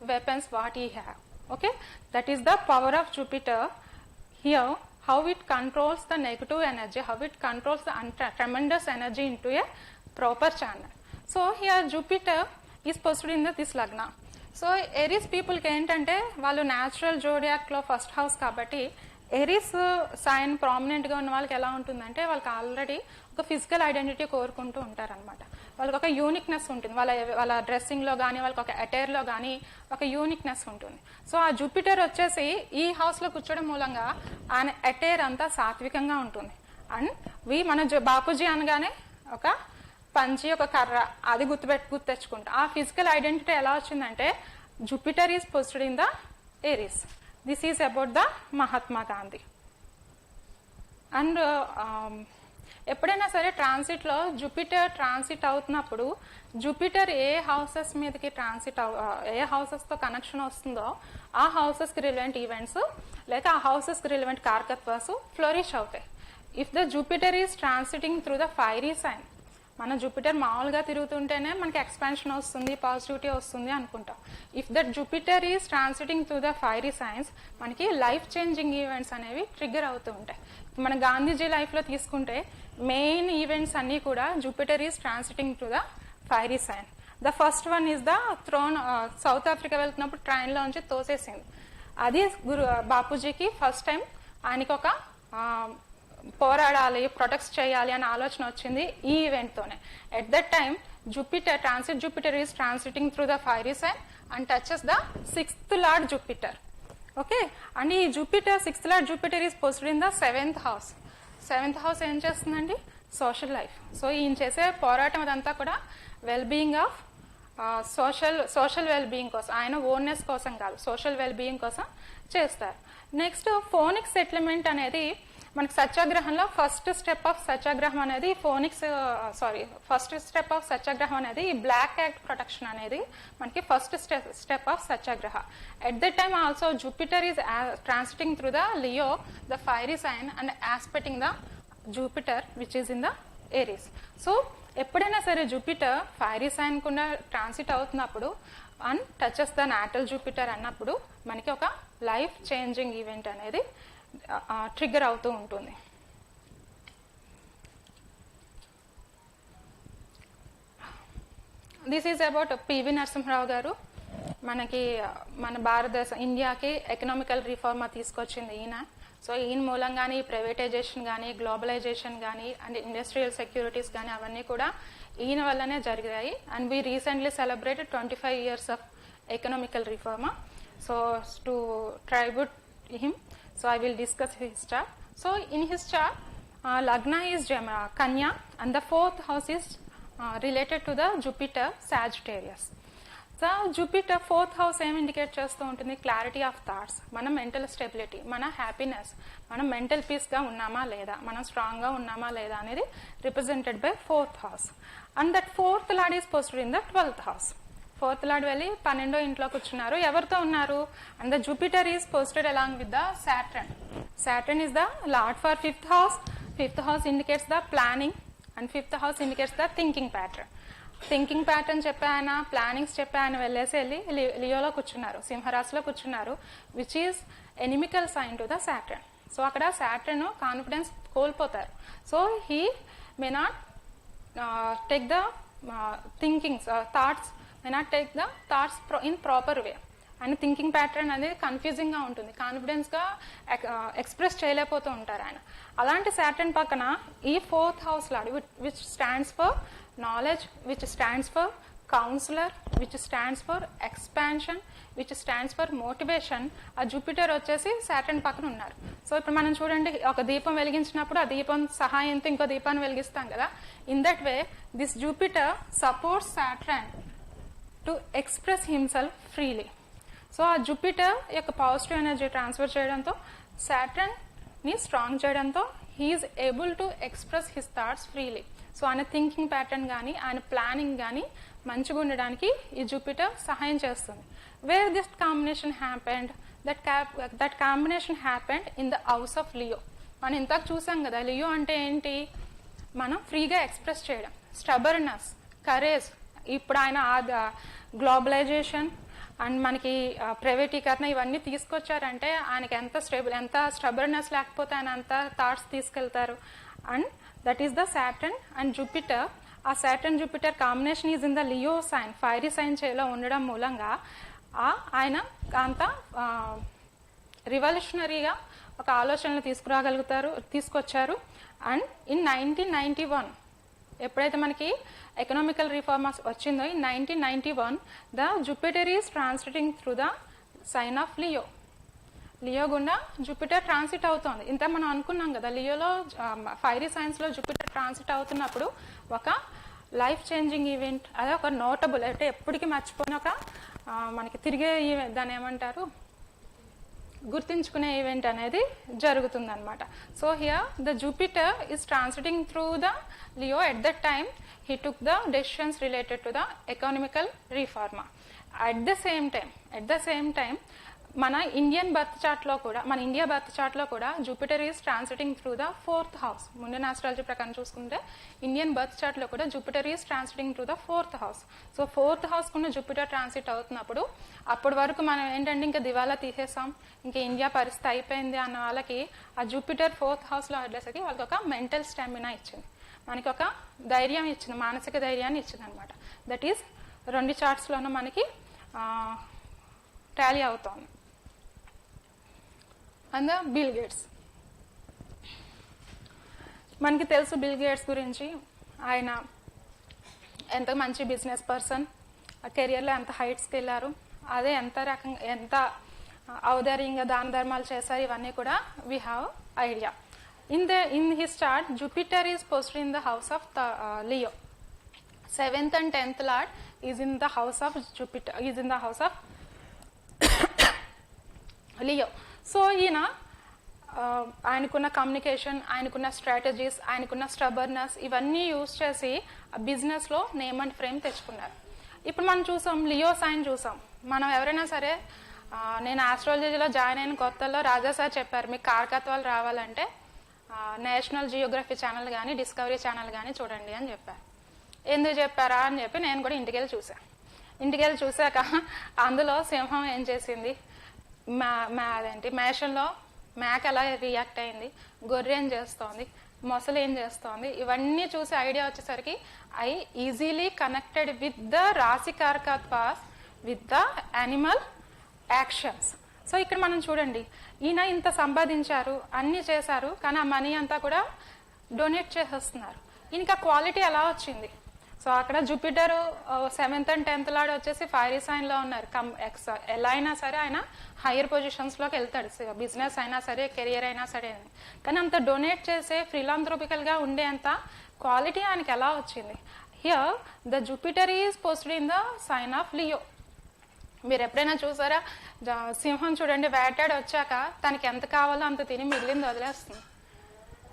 weapons what he have. Okay, that is the power of Jupiter. Here how it controls the negative energy, how it controls the tremendous energy into a proper channel. So here Jupiter is posted in this lagna. So Aries people కి ఏంటంటే వాళ్ళు natural zodiac లో first house కాబట్టి ఎరీస్ sign prominent గా ఉన్న వాళ్ళకి ఎలా ఉంటుందంటే వాళ్ళకి ఆల్రెడీ ఒక ఫిజికల్ ఐడెంటిటీ కోరుకుంటూ ఉంటారనమాట. వాళ్ళకి ఒక యూనిక్నెస్ ఉంటుంది, వాళ్ళ డ్రెస్సింగ్ లో కానీ వాళ్ళకి ఒక అటైర్ లో కానీ ఒక యూనిక్నెస్ ఉంటుంది. సో ఆ జూపిటర్ వచ్చేసి ఈ హౌస్ లో కూర్చోవడం మూలంగా ఆయన అటైర్ అంతా సాత్వికంగా ఉంటుంది. అండ్ మన బాపూజీ అనగానే ఒక పంచి, ఒక కర్ర, అది గుర్తెచ్చుకుంటాం. ఆ ఫిజికల్ ఐడెంటిటీ ఎలా వచ్చిందంటే Jupiter is posted in the Aries. This is about the Mahatma Gandhi. And ఎప్పుడైనా సరే ట్రాన్సిట్ లో జూపిటర్ ట్రాన్సిట్ అవుతున్నప్పుడు జూపిటర్ ఏ హౌసెస్ మీదకి ఏ హౌసెస్ తో కనెక్షన్ వస్తుందో ఆ హౌసెస్ కి రిలవెంట్ ఈవెంట్స్ లేక ఆ హౌసెస్ కి రిలవెంట్ కారకత్వాస్ ఫ్లోరిష్ అవుతాయి. If the Jupiter is transiting through the fiery sign, మన జూపిటర్ మామూలుగా తిరుగుతుంటేనే మనకి ఎక్స్పాన్షన్ వస్తుంది, పాజిటివిటీ వస్తుంది అనుకుంటాం. If that Jupiter is transiting through the fiery signs మనకి లైఫ్ చేంజింగ్ ఈవెంట్స్ అనేవి ట్రిగ్గర్ అవుతూ ఉంటాయి. మన గాంధీజీ లైఫ్ లో తీసుకుంటే మెయిన్ ఈవెంట్స్ అన్ని కూడా Jupiter is transiting through the fiery sign. The first one is the thrown. South Africa వెళ్తున్నప్పుడు ట్రైన్ లో నుంచి తోసేసింది. అది బాపూజీకి ఫస్ట్ టైం ఆయనకి ఒక పోరాడాలి, ప్రొటెక్ట్ చేయాలి అనే ఆలోచన వచ్చింది ఈ ఈవెంట్ తోనే. At that time Jupiter is transiting through the fiery sign and touches the 6th lord Jupiter. Okay, and ఈ Jupiter 6th lord Jupiter is posted in the 7th house. 7th house ఏం చేస్తుందండి? Social life. So ఈయన చేసే పోరాటం అదంతా కూడా well being of social well being కోసం, ఆయన ఓన్నెస్ కోసం కాదు, సోషల్ వెల్ బీయింగ్ కోసం చేస్తారు. నెక్స్ట్ ఫోనిక్స్ సెటిల్మెంట్ అనేది మనకి సత్యాగ్రహంలో ఫస్ట్ స్టెప్ ఆఫ్ సత్యాగ్రహం అనేది ఫస్ట్ స్టెప్ ఆఫ్ సత్యాగ్రహం అనేది ఈ బ్లాక్ యాక్ట్ ప్రొటెక్షన్ అనేది మనకి first step of satyagraha. At the time also Jupiter is transiting through the Leo, the fiery sign and aspecting the Jupiter which is in the Aries. So ఎప్పుడైనా సరే Jupiter fiery sign కూడా transit అవుతున్నప్పుడు and touches the natal Jupiter అన్నప్పుడు మనకి ఒక life changing event అనేది trigger అవుతూ ఉంటుంది. This is about PV Narasimha Rao garu. మనకి మన భారతదేశం ఇండియాకి ఎకనామికల్ రిఫార్మ్ తీసుకొచ్చింది ఈయన. సో ఈయన మూలంగానే ప్రైవేటైజేషన్ కానీ, గ్లోబలైజేషన్ కానీ అండ్ ఇండస్ట్రియల్ సెక్యూరిటీస్ కానీ అవన్నీ కూడా ఈయన వల్లనే జరిగాయి. And we recently celebrated 25 years of economical reform. So to tribute him, so I will discuss his chart. So in his chart, Lagna is Kanya and the 4th house is related to the Jupiter Sagittarius. So Jupiter 4th house ఏం indicate చేస్తూ ఉంటుంది? Clarity of thoughts, మన mental stability, మన happiness, మనం mental peace గా ఉన్నామా లేదా, మనం స్ట్రాంగ్ గా ఉన్నామా లేదా అనేది represented by 4th house. And that 4th lord is posted in the 12th house. 4th lord వెళ్ళి 12వ ఇంట్లో కూర్చున్నారు. ఎవరితో ఉన్నారు? And the Jupiter is posted along with the Saturn. Saturn is the lord for 5th house. 5th house indicates the planning and 5th house indicates the thinking pattern. Thinking pattern చెప్పే ఆయన, plannings చెప్పే ఆయన వెళ్ళి లియోలో కూర్చున్నారు, సింహరాశిలో కూర్చున్నారు, which is inimical sign to the Saturn. So అక్కడ Saturn confidence కోల్పోతారు. So he may not take the thinkings, thoughts, may not take the thoughts in proper way. And thinking pattern అనేది కన్ఫ్యూజింగ్గా ఉంటుంది, కాన్ఫిడెన్స్గా ఎక్స్ప్రెస్ చేయలేకపోతూ ఉంటారు ఆయన. అలాంటి సాటర్న్ పక్కన ఈ 4th house lord which stands for knowledge, which stands for counsellor, which stands for expansion, which stands for motivation, ఆ Jupiter వచ్చేసి Saturn పక్కన ఉన్నారు. సో ఇప్పుడు మనం చూడండి, ఒక దీపం వెలిగించినప్పుడు ఆ దీపం సహాయంతో ఇంకో దీపాన్ని వెలిగిస్తాం కదా. In that way this Jupiter supports Saturn to express himself freely. So ఆ జూపిటర్ యొక్క పాజిటివ్ ఎనర్జీ ట్రాన్స్ఫర్ చేయడంతో, సాటర్న్ ని స్ట్రాంగ్ చేయడంతో he is able to express his thoughts freely. So ఆయన థింకింగ్ ప్యాటర్న్ కానీ ఆయన ప్లానింగ్ కానీ మంచిగా ఉండడానికి ఈ జూపిటర్ సహాయం చేస్తుంది. Where this combination happened, that combination happened in the house of Leo. మనం ఇంతకు చూసాం కదా, లియో అంటే ఏంటి, మనం ఫ్రీగా ఎక్స్ప్రెస్ చేయడం, స్టబర్నెస్, కరేజ్. ఇప్పుడు ఆయన గ్లోబలైజేషన్ అండ్ మనకి ప్రైవేటీకరణ ఇవన్నీ తీసుకొచ్చారంటే ఆయనకి ఎంత స్టబర్నెస్ లేకపోతే ఆయన అంత థాట్స్ తీసుకెళ్తారు. And that is the Saturn and Jupiter. ఆ Saturn Jupiter combination is in the Leo sign, fiery sign చేలో ఉండడం మూలంగా ఆయన అంత రివల్యూషనరీగా ఒక ఆలోచనలు తీసుకొచ్చారు. అండ్ ఇన్ 1991 ఎప్పుడైతే మనకి ఎకనామికల్ రిఫార్మర్స్ వచ్చిందో, in 1991 the Jupiter is transiting through the sign of Leo. Leo గుండా జూపిటర్ ట్రాన్సిట్ అవుతోంది. ఇంత మనం అనుకున్నాం కదా, లియోలో ఫైరీ సైన్స్ లో జూపిటర్ ట్రాన్సిట్ అవుతున్నప్పుడు ఒక లైఫ్ చేంజింగ్ ఈవెంట్, అదే ఒక నోటబుల్ అంటే ఎప్పటికీ మర్చిపోయిన ఒక మనకి తిరిగే ఈవెంట్, దాన్ని ఏమంటారు, గుర్తించుకునే ఈవెంట్ అనేది జరుగుతుంది అనమాట. So here the Jupiter is transiting through the Leo. At that time he took the decisions related to the economical reform. At the same time మన ఇండియన్ బర్త్ చార్ట్ లో కూడా, మన ఇండియా బర్త్ చార్ట్ లో కూడా Jupiter is transiting through the 4th house. ముందు astrology ప్రకారం చూసుకుంటే Indian birth chart లో కూడా Jupiter is transiting through the 4th house. So 4th house కున్న జూపిటర్ ట్రాన్సిట్ అవుతున్నప్పుడు, అప్పటి వరకు మనం ఏంటంటే ఇంకా దివాలా తీసేసాం, ఇంకా ఇండియా పరిస్థితి అయిపోయింది అన్న వాళ్ళకి ఆ జూపిటర్ 4th house లో అడ్డేసరికి వాళ్ళకి ఒక మెంటల్ స్టామినా ఇచ్చింది, మనకి ఒక ధైర్యం ఇచ్చింది, మానసిక ధైర్యాన్ని ఇచ్చింది అనమాట. దట్ ఈస్ 2 చార్ట్స్లోనూ మనకి టాలీ అవుతోంది. అండ్ బిల్ గేట్స్, మనకి తెలుసు బిల్ గేట్స్ గురించి. ఆయన ఎంత మంచి బిజినెస్ పర్సన్, కెరియర్లో ఎంత హైట్స్కి వెళ్ళారు, అదే ఎంత ఔదార్యంగా దాన ధర్మాలు చేశారు, ఇవన్నీ కూడా we have idea. In his chart, Jupiter is posted in the house of Leo. 7th and 10th lord is in the house of Jupiter, is in the house of Leo. So ఈయన ఆయనకున్న communication, ఆయనకున్న strategies, ఆయనకున్న stubbornness ఇవన్నీ use చేసి బిజినెస్లో name and frame తెచ్చుకున్నారు. ఇప్పుడు మనం చూసాం, లియో సైన్ చూసాం. మనం ఎవరైనా సరే, నేను ఆస్ట్రాలజీలో జాయిన్ అయిన కొత్తలో రాజా సార్ చెప్పారు, మీకు కారకత్వాలు రావాలంటే నేషనల్ జియోగ్రఫీ ఛానల్ కానీ డిస్కవరీ ఛానల్ కానీ చూడండి అని చెప్పారు. ఎందుకు చెప్పారా అని చెప్పి నేను కూడా ఇంటికెళ్ళి చూసాను. ఇంటికెళ్ళి చూశాక అందులో సింహం ఏం చేసింది, అదేంటి మేషంలో మేక ఎలా రియాక్ట్ అయింది, గొర్రె ఏం చేస్తోంది, మొసలు ఏం చేస్తోంది, ఇవన్నీ చూసి ఐడియా వచ్చేసరికి I easily connected with the rashi కారకత్వాస్ with the animal actions. So ఇక్కడ మనం చూడండి, ఈయన ఇంత సంపాదించారు, అన్ని చేశారు, కానీ ఆ మనీ అంతా కూడా డొనేట్ చేసేస్తున్నారు. ఈయనకి ఆ క్వాలిటీ ఎలా వచ్చింది? సో అక్కడ Jupiter 7th and 10th lord వచ్చేసి ఫైరీ సైన్ లో ఉన్నారు. ఎలా అయినా సరే ఆయన హైయర్ పొజిషన్స్ లోకి వెళ్తాడు, బిజినెస్ అయినా సరే, కెరియర్ అయినా సరే. కానీ అంత డొనేట్ చేసే ఫిలాంథ్రోపికల్ గా ఉండే అంత క్వాలిటీ ఆయనకి ఎలా వచ్చింది? Here the Jupiter is posted in the sign of Leo. మీరు ఎప్పుడైనా చూసారా, సింహం చూడండి, వేటాడి వచ్చాక తనకి ఎంత కావాలో అంత తిని మిగిలింది వదిలేస్తుంది.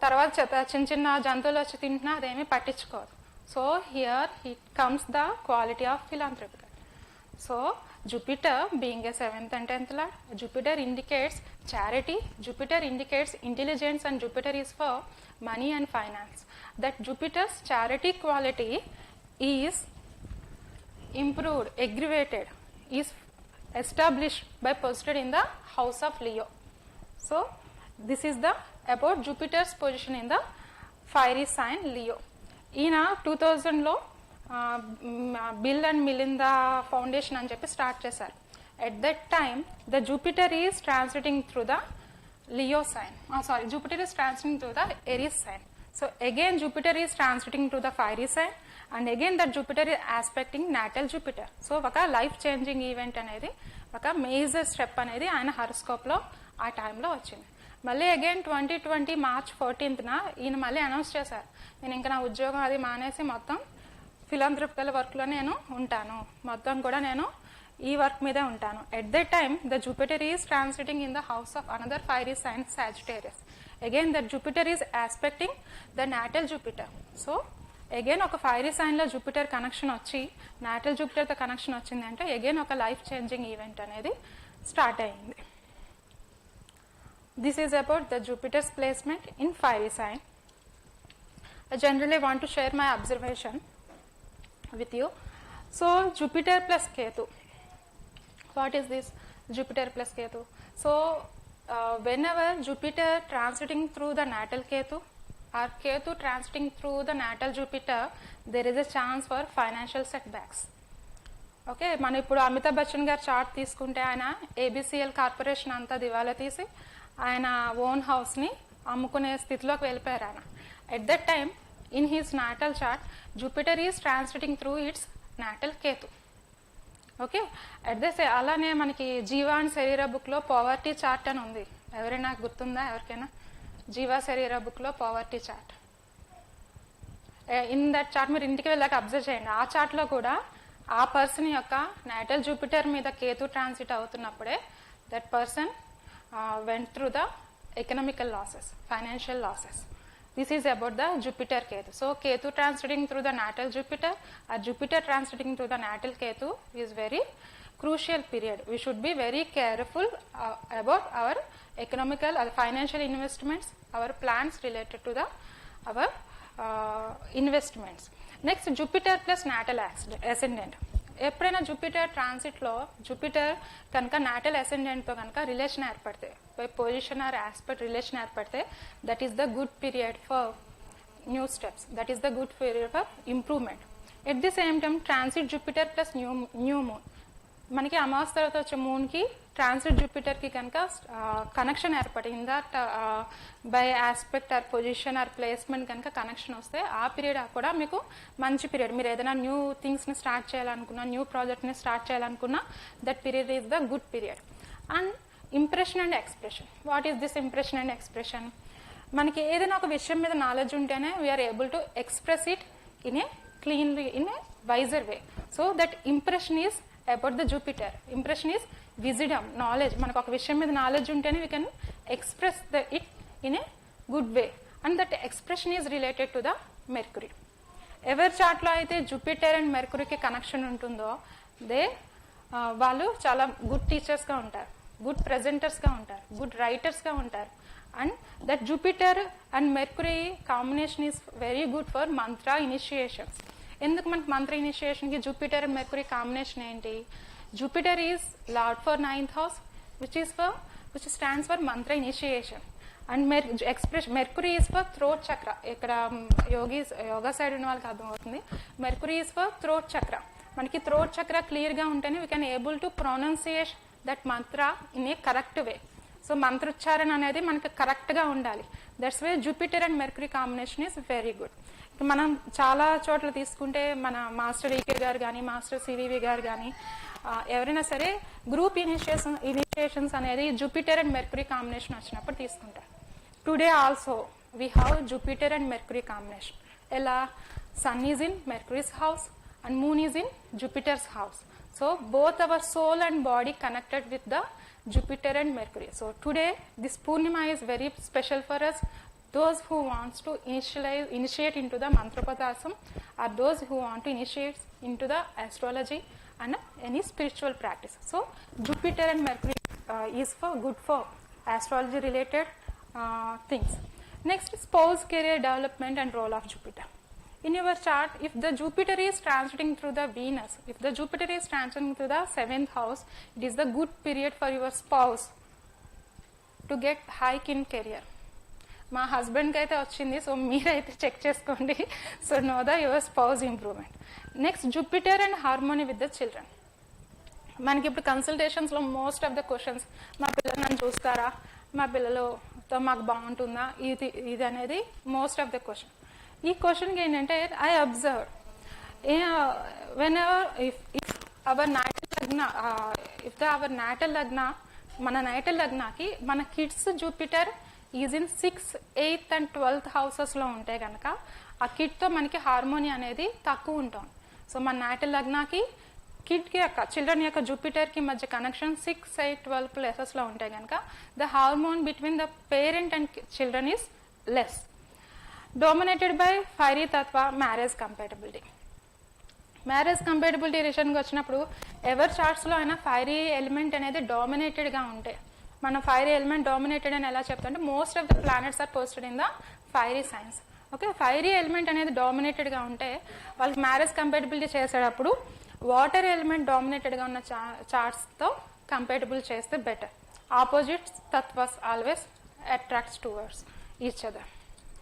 తర్వాత చిన్న చిన్న జంతువులు వచ్చి తింటున్నా అదేమీ పట్టించుకోదు. So here comes the quality of philanthropical. So Jupiter being a 7th and 10th lord, Jupiter indicates charity, Jupiter indicates intelligence, and Jupiter is for money and finance. That Jupiter's charity quality is improved, aggravated, is established by posted in the house of Leo. So this is the about Jupiter's position in the fiery sign Leo. ఈయన 2000లో Bill and Melinda Foundation అని చెప్పి start చేశారు. At that time the Jupiter is transiting through the Leo sign, Jupiter is transiting through the Aries sign. So again Jupiter is transiting to the fiery sign and again that Jupiter is aspecting natal Jupiter. So ఒక life changing event అనేది, ఒక major step అనేది ఆయన హారోస్కోప్లో ఆ టైంలో వచ్చింది. మళ్ళీ again 2020 March 14th ఈయన మళ్ళీ అనౌన్స్ చేశారు, నేను ఇంకా నా ఉద్యోగం అది మానేసి మొత్తం ఫిలాంథ్రపికల్ వర్క్లో నేను ఉంటాను, మొత్తం కూడా నేను ఈ వర్క్ మీదే ఉంటాను. At that time the Jupiter is transiting in the house of another fiery sign Sagittarius. Again that Jupiter is aspecting the natal Jupiter. So again ఒక ఫైరీ సైన్లో జూపిటర్ కనెక్షన్ వచ్చి నాటల్ జూపిటర్తో కనెక్షన్ వచ్చింది అంటే అగైన్ ఒక లైఫ్ చేంజింగ్ ఈవెంట్ అనేది start అయ్యింది. This is about the Jupiter's placement in fiery sign. I generally want to share my observation with you. So Jupiter plus Ketu. What is this Jupiter plus Ketu? So whenever Jupiter transiting through the natal Ketu or Ketu transiting through the natal Jupiter, there is a chance for financial setbacks. Okay, మనం ఇప్పుడు అమితాబ్ బచ్చన్ గారి chart తీసుకుంటే ఆయన ABCL corporation అంతా దివాలా తీసి ఆయన own హౌస్ని అమ్ముకునే స్థితిలోకి వెళ్ళిపోయారు ఆయన. At that time in his natal chart Jupiter is transiting through it's natal Ketu. Okay, at the అలానే మనకి జీవాన్ శరీర బుక్లో పావర్టీ చార్ట్ అని ఉంది. ఎవరైనా గుర్తుందా ఎవరికైనా? జీవా శరీర బుక్లో poverty chart. In that chart మీరు ఇంటికి వెళ్ళాక అబ్జర్వ్ చేయండి. ఆ చార్ట్లో కూడా ఆ పర్సన్ యొక్క నాటల్ జూపిటర్ మీద కేతు ట్రాన్సిట్ అవుతున్నప్పుడే that person went through the economical losses, financial losses. This is about the Jupiter Ketu. So Ketu transiting through the natal Jupiter or Jupiter transiting through the natal Ketu is very crucial period. We should be very careful about our economical or financial investments, our plans related to the our investments. Next, Jupiter plus natal ascendant. ఎప్పుడైనా Jupiter ట్రాన్సిట్లో Jupiter కనుక natal అసెండెంట్తో కనుక relation ఏర్పడితే, by position or aspect relation ఏర్పడితే, that is the good period for new steps, that is the good period for improvement. At the same time transit Jupiter plus new moon, మనకి అమావాస్య తర్వాత వచ్చే మూన్కి transit జూపిటర్కి కనుక connection ఏర్పడింది, that by aspect or position or placement కనుక connection వస్తే ఆ period కూడా మీకు మంచి పీరియడ్. మీరు ఏదైనా న్యూ థింగ్స్ని స్టార్ట్ చేయాలనుకున్నా, న్యూ ప్రాజెక్ట్ని స్టార్ట్ చేయాలనుకున్నా, that period is the good period. And impression and expression. What is this impression and expression? మనకి ఏదైనా ఒక విషయం మీద నాలెడ్జ్ ఉంటేనే we are able to express it in a clean in a wiser way. So that impression is about the Jupiter. Impression is wisdom, knowledge. మనకు ఒక విషయం మీద నాలెడ్జ్ ఉంటేనే we can express it in a good way, and that expression is related to the Mercury. ఎవరి చార్ట్లో అయితే Jupiter and మెర్కురీకి connection ఉంటుందో వాళ్ళు చాలా గుడ్ టీచర్స్గా ఉంటారు, గుడ్ ప్రెజెంటర్స్గా ఉంటారు, గుడ్ రైటర్స్గా ఉంటారు. And that Jupiter and Mercury combination is very good for Mantra initiations. ఎందుకు మనకి మంత్ర ఇనిషియేషన్కి జూపిటర్ అండ్ మెర్కురీ కాంబినేషన్ ఏంటి? Jupiter is lord for 9th house, which stands for Mantra initiation. And Mercury is for throat చక్ర. ఇక్కడ yoga side ఉన్న వాళ్ళకి అర్థమవుతుంది. Mercury is for throat చక్ర. మనకి థ్రోట్ చక్ర క్లియర్గా ఉంటేనే we can able to pronunciate that mantra in a correct way. So మంత్రోచ్చారణ అనేది మనకి కరెక్ట్గా ఉండాలి. That's way Jupiter and Mercury combination is very good. మనం చాలా చోట్ల తీసుకుంటే మన మాస్టర్ ఈకే గారు కానీ, మాస్టర్ సివివి గారు కానీ, ఎవరైనా సరే గ్రూప్ ఇనిషియేషన్స్ అనేది జూపిటర్ అండ్ మెర్కురీ కాంబినేషన్ వచ్చినప్పుడు తీసుకుంటారు. Today also we have Jupiter and Mercury combination. ఎలా? Sun is in Mercury's house and moon is in Jupiter's house. So both our soul and body connected with the Jupiter and Mercury. So today this Poornima is very special for us. Those who wants to initiate into the mantrapadasam, or those who want to initiate into the astrology and any spiritual practice. So Jupiter and Mercury is for good for astrology related things. Next, spouse career development and role of Jupiter. In your chart, if the Jupiter is transiting through the Venus, if the Jupiter is transiting through the 7th house, it is the good period for your spouse to get hike in career. మా హస్బెండ్కి అయితే వచ్చింది, so మీరైతే check చేసుకోండి. So know the your spouse improvement. Next Jupiter and harmony with the children. మనకి ఇప్పుడు కన్సల్టేషన్స్లో most of the questions, మా పిల్లలు నన్ను చూస్తారా, మా పిల్లలతో మాకు బాగుంటుందా, ఇది అనేది మోస్ట్ ఆఫ్ ద క్వశ్చన్. ఈ క్వశ్చన్కి ఏంటంటే I observe when ever if hour natal లగ్న అవర్ నాటల్ లగ్న, మన నాటల్ లగ్నాకి మన kids Jupiter is in 6th, 8th and 12th హౌసెస్లో ఉంటే కనుక ఆ కిడ్తో మనకి హార్మోనీ అనేది తక్కువ ఉంటుంది. సో మన నాటల్ లగ్నాకి కిడ్కి యొక్క చిల్డ్రన్ యొక్క జూపిటర్కి మధ్య కనెక్షన్ 6, 8, 12 ప్లేసెస్లో ఉంటే కనుక the hormone between the parent and children is less. Dominated by fiery Tattva marriage compatibility. Marriage compatibility రిలేషన్కి వచ్చినప్పుడు ఎవరి చార్ట్స్లో అయినా ఫైరీ ఎలిమెంట్ అనేది డామినేటెడ్గా ఉంటే, మనం ఫైరీ ఎలిమెంట్ డామినేటెడ్ అని ఎలా చెప్తామంటే most of the planets are posted in the fiery signs. Okay, fiery element అనేది డామినేటెడ్గా ఉంటే వాళ్ళకి మ్యారేజ్ కంపాటబిలిటీ చేసేటప్పుడు వాటర్ ఎలిమెంట్ డామినేటెడ్గా ఉన్న చార్ట్స్తో కంపాటబుల్ చేస్తే బెటర్. ఆపోజిట్ తత్వాస్ always attracts towards each other.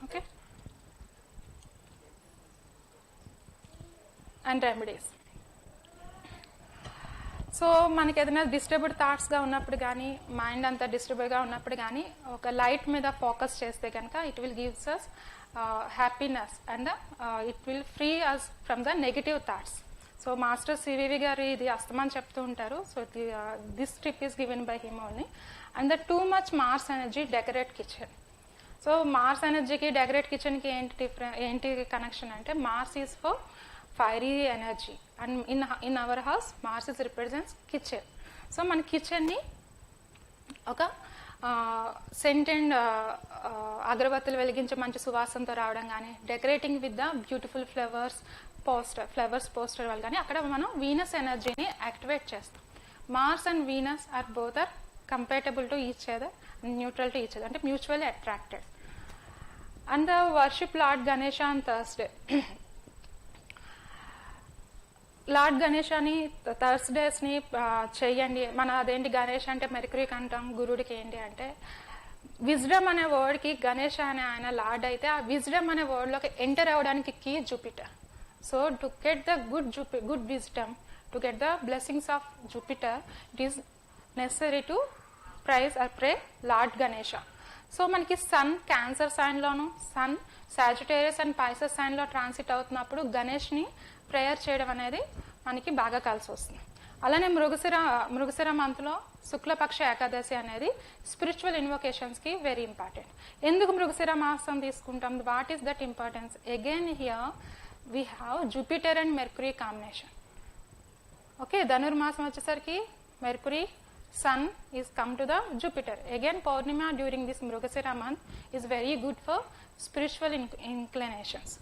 Okay, and remedies. So మనకి ఏదైనా డిస్టర్బ్డ్ థాట్స్గా ఉన్నప్పుడు కానీ, మైండ్ అంతా డిస్టర్బ్డ్గా ఉన్నప్పుడు కానీ ఒక లైట్ మీద ఫోకస్ చేస్తే కనుక it will gives us happiness and it will free us from the negative thoughts. So master CVV garu ఇది అస్తమాన్ చెప్తూ ఉంటారు. So this tip is given by him only. And the too much Mars energy decorate kitchen. So Mars ఎనర్జీకి decorate కిచెన్కి ఏంటి connection అంటే, Mars is for fiery energy and in our house Mars is represents kitchen. So మన కిచెన్ని ఒక cent and అగరబత్తులు వెలిగించి మంచి సువాసనతో రావడం కానీ, decorating with the beautiful flowers poster వల్ల కానీ అక్కడ మనం వీనస్ ఎనర్జీని యాక్టివేట్ చేస్తాం. Mars and Venus are both are compatible to each other, neutral to each other, అంటే mutually attracted. And the worship lord Ganesha on Thursday. Lord Ganesh అని థర్స్డేస్ని చెయ్యండి. మన అదేంటి గణేష్ అంటే మెర్క్యూరీకి అంటాం, గురుడికి ఏంటి అంటే విజ్డమ్ అనే వర్డ్కి గణేష్ అనే ఆయన లార్డ్ అయితే, ఆ విజ్డమ్ అనే వర్డ్లోకి ఎంటర్ అవ్వడానికి key Jupiter. So to get the good wisdom, to get the blessings of Jupiter, it is necessary to praise or pray lord Ganesha. So మనకి సన్ క్యాన్సర్ సైన్లోను, సన్ సాజిటేరియస్ అండ్ పైసస్ సైన్లో transit అవుతున్నప్పుడు గణేష్ని prayer చేయడం అనేది మనకి బాగా కలిసి వస్తుంది. అలానే మృగశిర మంత్లో శుక్లపక్ష ఏకాదశి అనేది స్పిరిచువల్ ఇన్వొకేషన్స్కి వెరీ ఇంపార్టెంట్. ఎందుకు మృగశిర మాసం తీసుకుంటాం? What is that importance? Again here we have Jupiter and Mercury combination. Okay, ధనుర్మాసం వచ్చేసరికి Mercury sun is come to the Jupiter. Again పౌర్ణిమ డ్యూరింగ్ దిస్ మృగశిర month is very good for spiritual inclinations.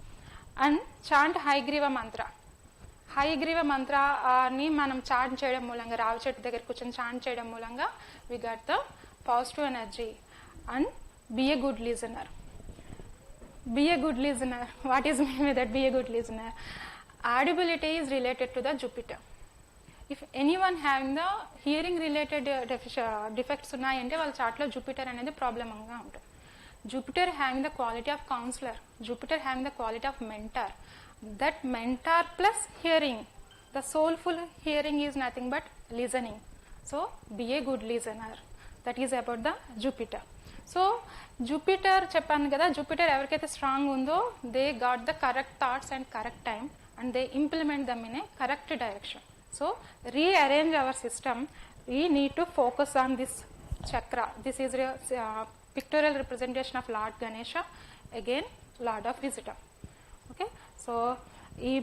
And chant Hayagriva mantra. Hayagriva మంత్రాన్ని మనం chant చేయడం మూలంగా, రావి చెట్టు దగ్గర కూర్చొని చాంట్ చేయడం మూలంగా we got the positive energy. And be a good listener. Be a good listener. What is meant by that? Be a good listener. Audibility is related to the Jupiter. If anyone having the hearing related defects ఉన్నాయంటే వాళ్ళ చార్ట్లో Jupiter అనేది ప్రాబ్లమ్గా ఉంటుంది. Jupiter having the quality of counselor, Jupiter having the quality of mentor. That mentor plus hearing, the soulful hearing is nothing but listening. So be a good listener. That is about the Jupiter. So Jupiter చెప్పాను కదా, Jupiter ఎవరికైతే strong ఉందో they got the correct thoughts and correct time and they implement them in a correct direction. So rearrange our system, we need to focus on this chakra. This is pictorial representation of lord Ganesha, again lord of wisdom. Okay, so ఈ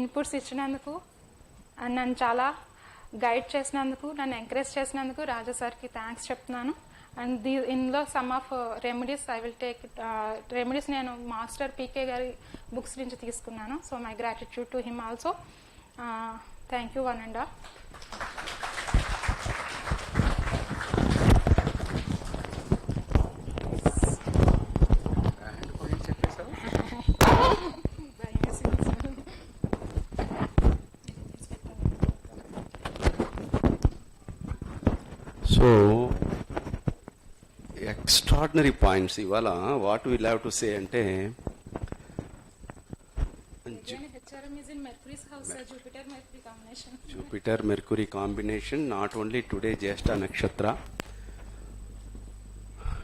inputs ఇచ్చినందుకు and నన్ను చాలా guide చేసినందుకు, నన్ను encourage చేసినందుకు రాజా సార్కి thanks చెప్తున్నాను. And ఇందులో some of remedies I will take. Remedies నేను మాస్టర్ పీకే గారి బుక్స్ నుంచి తీసుకున్నాను. So my gratitude to him also. Thank you one and all. So, extra extraordinary points. Ivala, what we'll have to say ante HRM is in Mercury's house, Jupiter Mercury combination. Jupiter Mercury combination, not only today Jyeshtha Nakshatra,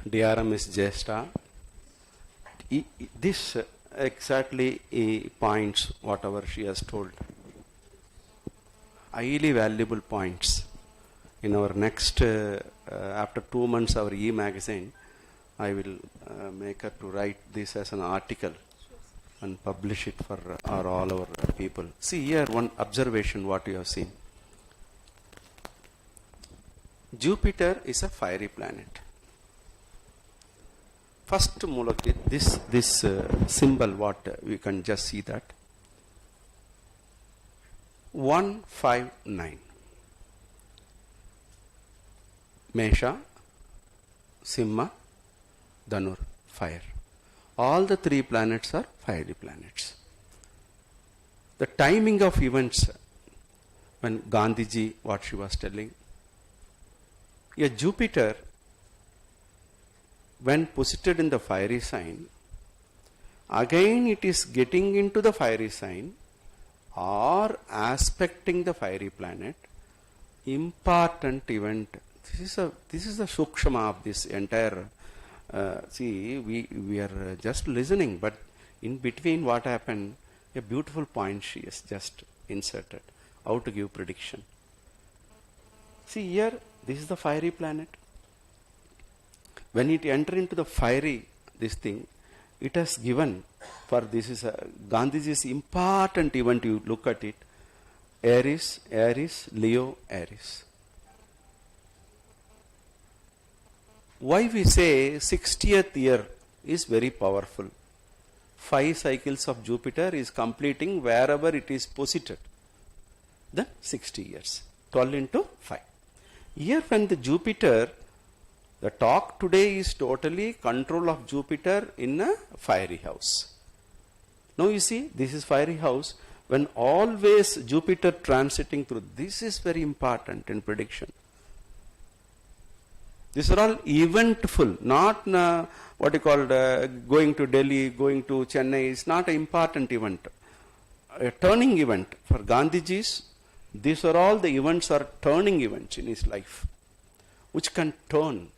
DRM is Jyeshtha. This exactly points whatever she has told. Highly valuable points. In our next, after 2 months, our e-magazine, I will make her to write this as an article and publish it for all our people. See here one observation what you have seen. Jupiter is a fiery planet. First Mulaki, this symbol what we can just see that 159. Mesha, Simha, Dhanur, fire. All the 3 planets are fiery planets. The timing of events, when Gandhiji, what she was telling, a Jupiter, when posited in the fiery sign, again it is getting into the fiery sign or aspecting the fiery planet, important event. This is the sukshama of this entire. See, we are just listening, but in between what happened, a beautiful point she has just inserted. How to give prediction. See here, this is the fiery planet. When it enter into the fiery, this thing, it has given for this is Gandhiji's important event. You look at it, Aries, Leo, Aries. Why we say 60th year is very powerful. 5 cycles of Jupiter is completing wherever it is posited. Then 60 years. 12 into 5. Here when the Jupiter, the talk today is totally control of Jupiter in a fiery house. Now you see, this is fiery house. When always Jupiter transiting through, this is very important in prediction. These are all eventful, not what you call going to Delhi, going to Chennai is not an important event. A turning event for Gandhiji's, these are all the events are turning events in his life, which can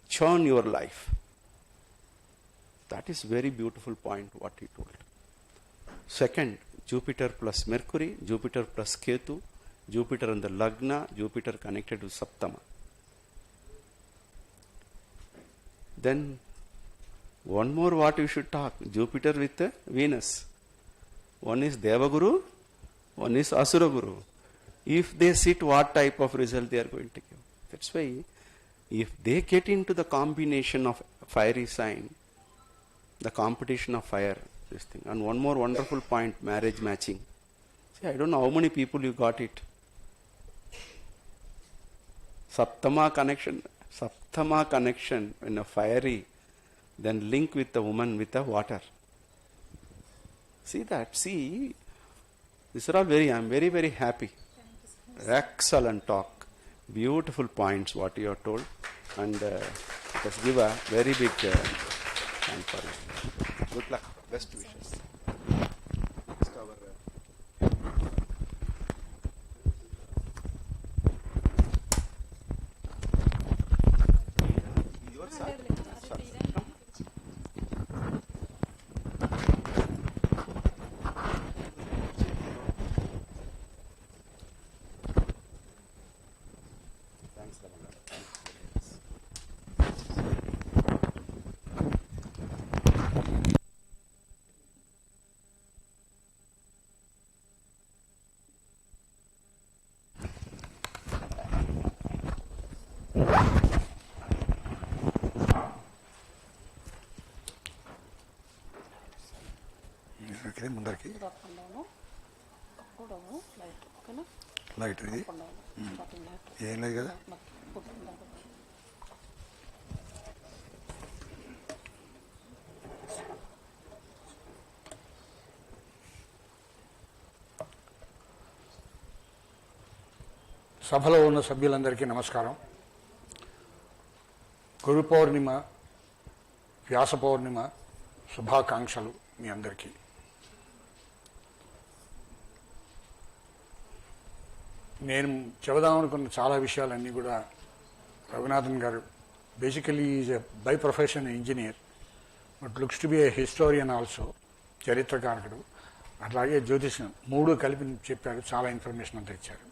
churn your life. That is very beautiful point what he told. Second, Jupiter plus Mercury, Jupiter plus Ketu, Jupiter and the Lagna, Jupiter connected to Saptama. Then one more what you should talk, Jupiter with Venus. One is Devaguru, one is Asura Guru. If they sit, what type of result they are going to give. That's why if they get into the combination of fiery sign, the competition of fire, this thing. And one more wonderful point, marriage matching. See, I don't know how many people you got it. Saptama connection in a fiery, then link with the woman with the water. See that? See, these are all I am very, very happy. Excellent talk. Beautiful points what you have told. And let's give a very big hand for it. Good luck. Best wishes. Next our ముందరికి light ఇది ఏం లేదు కదా. సభలో ఉన్న సభ్యులందరికీ నమస్కారం. గురు పౌర్ణిమ వ్యాస పౌర్ణిమ శుభాకాంక్షలు మీ అందరికీ. నేను చెబుదామనుకున్న చాలా విషయాలన్నీ కూడా Raghunathan garu basically is a by profession engineer, but looks to be a historian also, చరిత్రకారకుడు, అట్లాగే జ్యోతిష్యం, మూడు కలిపి చెప్పారు. చాలా ఇన్ఫర్మేషన్ అంతా ఇచ్చారు.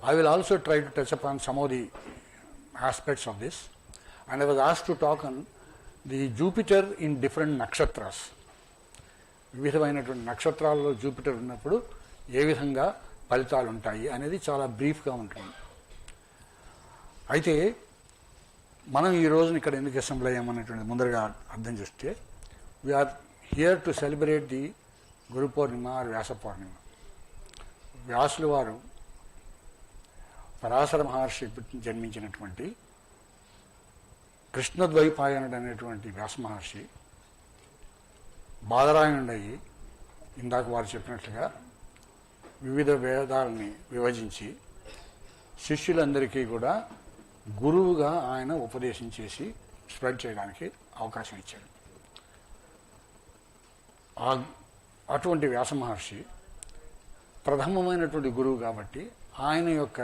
I will also try to touch upon some of the aspects of this, and I was asked to talk on the Jupiter in different nakshatras. వివిధమైనటువంటి నక్షత్రాల్లో జూపిటర్ ఉన్నప్పుడు ఏ విధంగా ఫలితాలు ఉంటాయి అనేది చాలా బ్రీఫ్గా ఉంటుంది. అయితే మనం ఈ రోజున ఇక్కడ ఎందుకు అసెంబ్లీ అయ్యామనేటువంటిది ముందరగా అర్థం చేస్తే, we are here to celebrate the Guru Purnima or Vyasa Purnima. వ్యాసులు వారు పరాశర మహర్షి జన్మించినటువంటి కృష్ణద్వైపాయనుడు అనేటువంటి వ్యాస మహర్షి బాదరాయణుడయి ఇందాక వారు చెప్పినట్లుగా వివిధ వేదాలని విభజించి శిష్యులందరికీ కూడా గురువుగా ఆయన ఉపదేశం చేసి స్ప్రెడ్ చేయడానికి అవకాశం ఇచ్చారు. అటువంటి వ్యాస మహర్షి ప్రథమమైనటువంటి గురువు కాబట్టి ఆయన యొక్క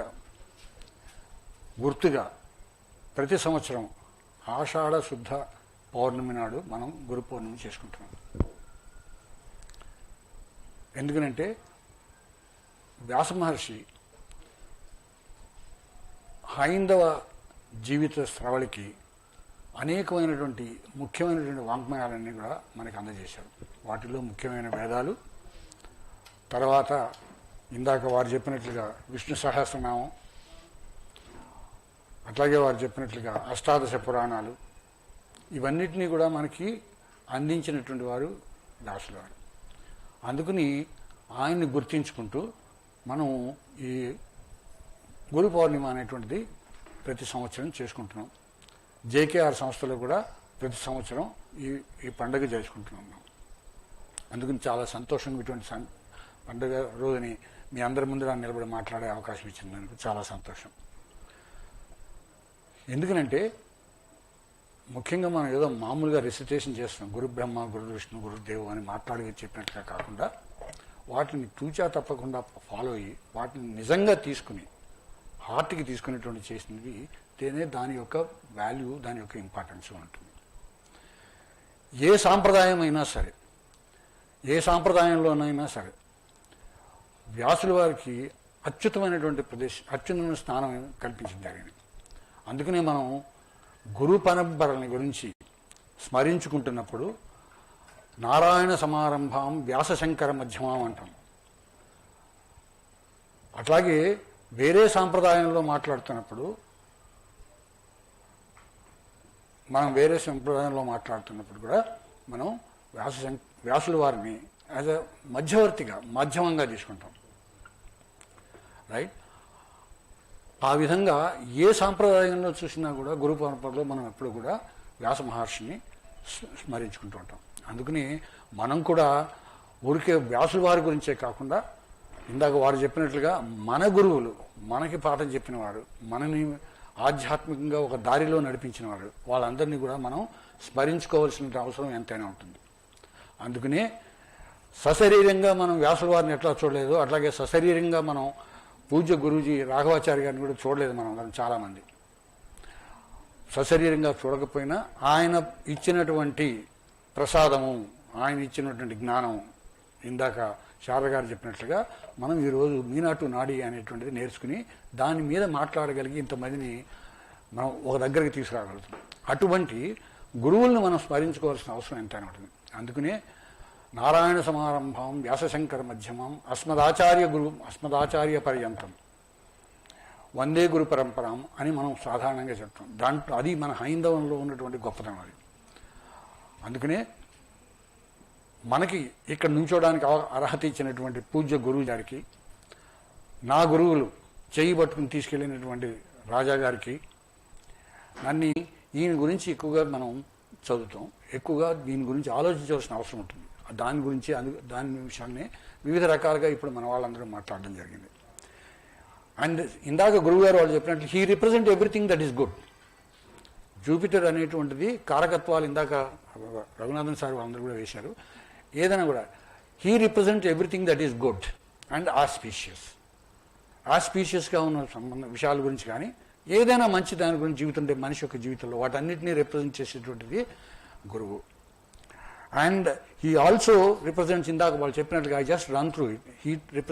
గుర్తుగా ప్రతి సంవత్సరం ఆషాఢ శుద్ధ పౌర్ణమి నాడు మనం గురు పౌర్ణమి చేసుకుంటున్నాం. ఎందుకనంటే వ్యాస మహర్షి హైందవ జీవిత స్రవళికి అనేకమైనటువంటి ముఖ్యమైనటువంటి వాంగ్మయాలన్నీ కూడా మనకి అందజేశారు. వాటిలో ముఖ్యమైన వేదాలు, తర్వాత ఇందాక వారు చెప్పినట్లుగా విష్ణు సహస్రనామం, అట్లాగే వారు చెప్పినట్లుగా అష్టాదశ పురాణాలు, ఇవన్నిటినీ కూడా మనకి అందించినటువంటి వారు వ్యాసుల వారు. అందుకని ఆయన్ని గుర్తించుకుంటూ మనం ఈ గురు పౌర్ణిమ అనేటువంటిది ప్రతి సంవత్సరం చేసుకుంటున్నాం. JKR సంస్థలో కూడా ప్రతి సంవత్సరం ఈ పండుగ చేసుకుంటున్నాం. అందుకని చాలా సంతోషంగా ఇటువంటి పండుగ రోజుని మీ అందరి ముందు నిలబడి మాట్లాడే అవకాశం ఇచ్చింది నాకు చాలా సంతోషం. ఎందుకనంటే ముఖ్యంగా మనం ఏదో మామూలుగా రెసిటేషన్ చేస్తున్నాం, గురు బ్రహ్మ గురు విష్ణు గురుదేవు అని మాట్లాడి చెప్పినట్టుగా కాకుండా వాటిని తూచా తప్పకుండా ఫాలో అయ్యి వాటిని నిజంగా తీసుకుని హార్ట్కి తీసుకునేటువంటి చేసినవి తేనే దాని యొక్క వాల్యూ, దాని యొక్క ఇంపార్టెన్స్ ఉంటుంది. ఏ సాంప్రదాయం అయినా సరే, ఏ సాంప్రదాయంలోనైనా సరే వ్యాసుల వారికి అత్యుత్తమైనటువంటి అత్యున్నత స్థానం కల్పించింది జరిగింది. అందుకనే మనం గురు పరంపరని గురించి స్మరించుకుంటున్నప్పుడు నారాయణ సమారంభం వ్యాసశంకర మధ్యమం అంటాం. అట్లాగే వేరే సాంప్రదాయంలో మాట్లాడుతున్నప్పుడు కూడా మనం వ్యాసుల వారిని యాజ్ ఎ మాధ్యమంగా తీసుకుంటాం. రైట్? ఆ విధంగా ఏ సాంప్రదాయంలో చూసినా కూడా గురు పరంపరలో మనం ఎప్పుడు కూడా వ్యాస మహర్షిని స్మరించుకుంటూ ఉంటాం. అందుకని మనం కూడా ఊరికే వ్యాసుల వారి గురించే కాకుండా ఇందాక వారు చెప్పినట్లుగా మన గురువులు, మనకి పాఠం చెప్పిన వారు, మనని ఆధ్యాత్మికంగా ఒక దారిలో నడిపించిన వారు, వాళ్ళందరినీ కూడా మనం స్మరించుకోవాల్సిన అవసరం ఎంతైనా ఉంటుంది. అందుకనే సశరీరంగా మనం వ్యాసుల వారిని ఎట్లా చూడలేదు, అట్లాగే సశరీరంగా మనం పూజ్య గురూజీ రాఘవాచార్య గారిని కూడా చూడలేదు మనం అందరం చాలామంది. సశరీరంగా చూడకపోయినా ఆయన ఇచ్చినటువంటి ప్రసాదము, ఆయన ఇచ్చినటువంటి జ్ఞానం, ఇందాక శారద గారు చెప్పినట్లుగా మనం ఈరోజు మీనాటు నాడి అనేటువంటిది నేర్చుకుని దాని మీద మాట్లాడగలిగి ఇంతమందిని మనం ఒక దగ్గరికి తీసుకురాగలుగుతాం. అటువంటి గురువులను మనం స్మరించుకోవాల్సిన అవసరం ఎంతైనా ఉంటుంది. అందుకనే నారాయణ సమారంభం వ్యాసశంకర మధ్యమం అస్మదాచార్య పర్యంతం వందే గురు పరంపరం అని మనం సాధారణంగా చెప్తాం. దాంట్లో అది మన హైందవంలో ఉన్నటువంటి గొప్పతనం అది. అందుకనే మనకి ఇక్కడ నుంచోడానికి అర్హత ఇచ్చినటువంటి పూజ్య గురువు గారికి, నా గురువులు చెయ్యి పట్టుకుని తీసుకెళ్ళినటువంటి రాజా గారికి, ఈయన గురించి ఎక్కువగా మనం చదువుతాం, ఎక్కువగా దీని గురించి ఆలోచించవలసిన అవసరం ఉంటుంది. దాని విషయాన్ని వివిధ రకాలుగా ఇప్పుడు మన వాళ్ళందరూ మాట్లాడడం జరిగింది. అండ్ ఇందాక గురువు గారు వాళ్ళు చెప్పినట్లు he represent everything that is good. Jupiter అనేటువంటిది కారకత్వాలు ఇందాక రఘునాథన్ సార్ అందరూ కూడా వేశారు. ఏదైనా కూడా he represent everything that is good and ఆస్పీషియస్గా ఉన్న సంబంధ విషయాల గురించి కానీ ఏదైనా మంచి దాని గురించి జీవితం మనిషి యొక్క జీవితంలో వాటన్నిటినీ రిప్రజెంట్ చేసేటువంటిది గురువు. అండ్ హీ ఆల్సో రిప్రజెంట్స్, ఇందాక వాళ్ళు చెప్పినట్లుగా I just run through it, he represent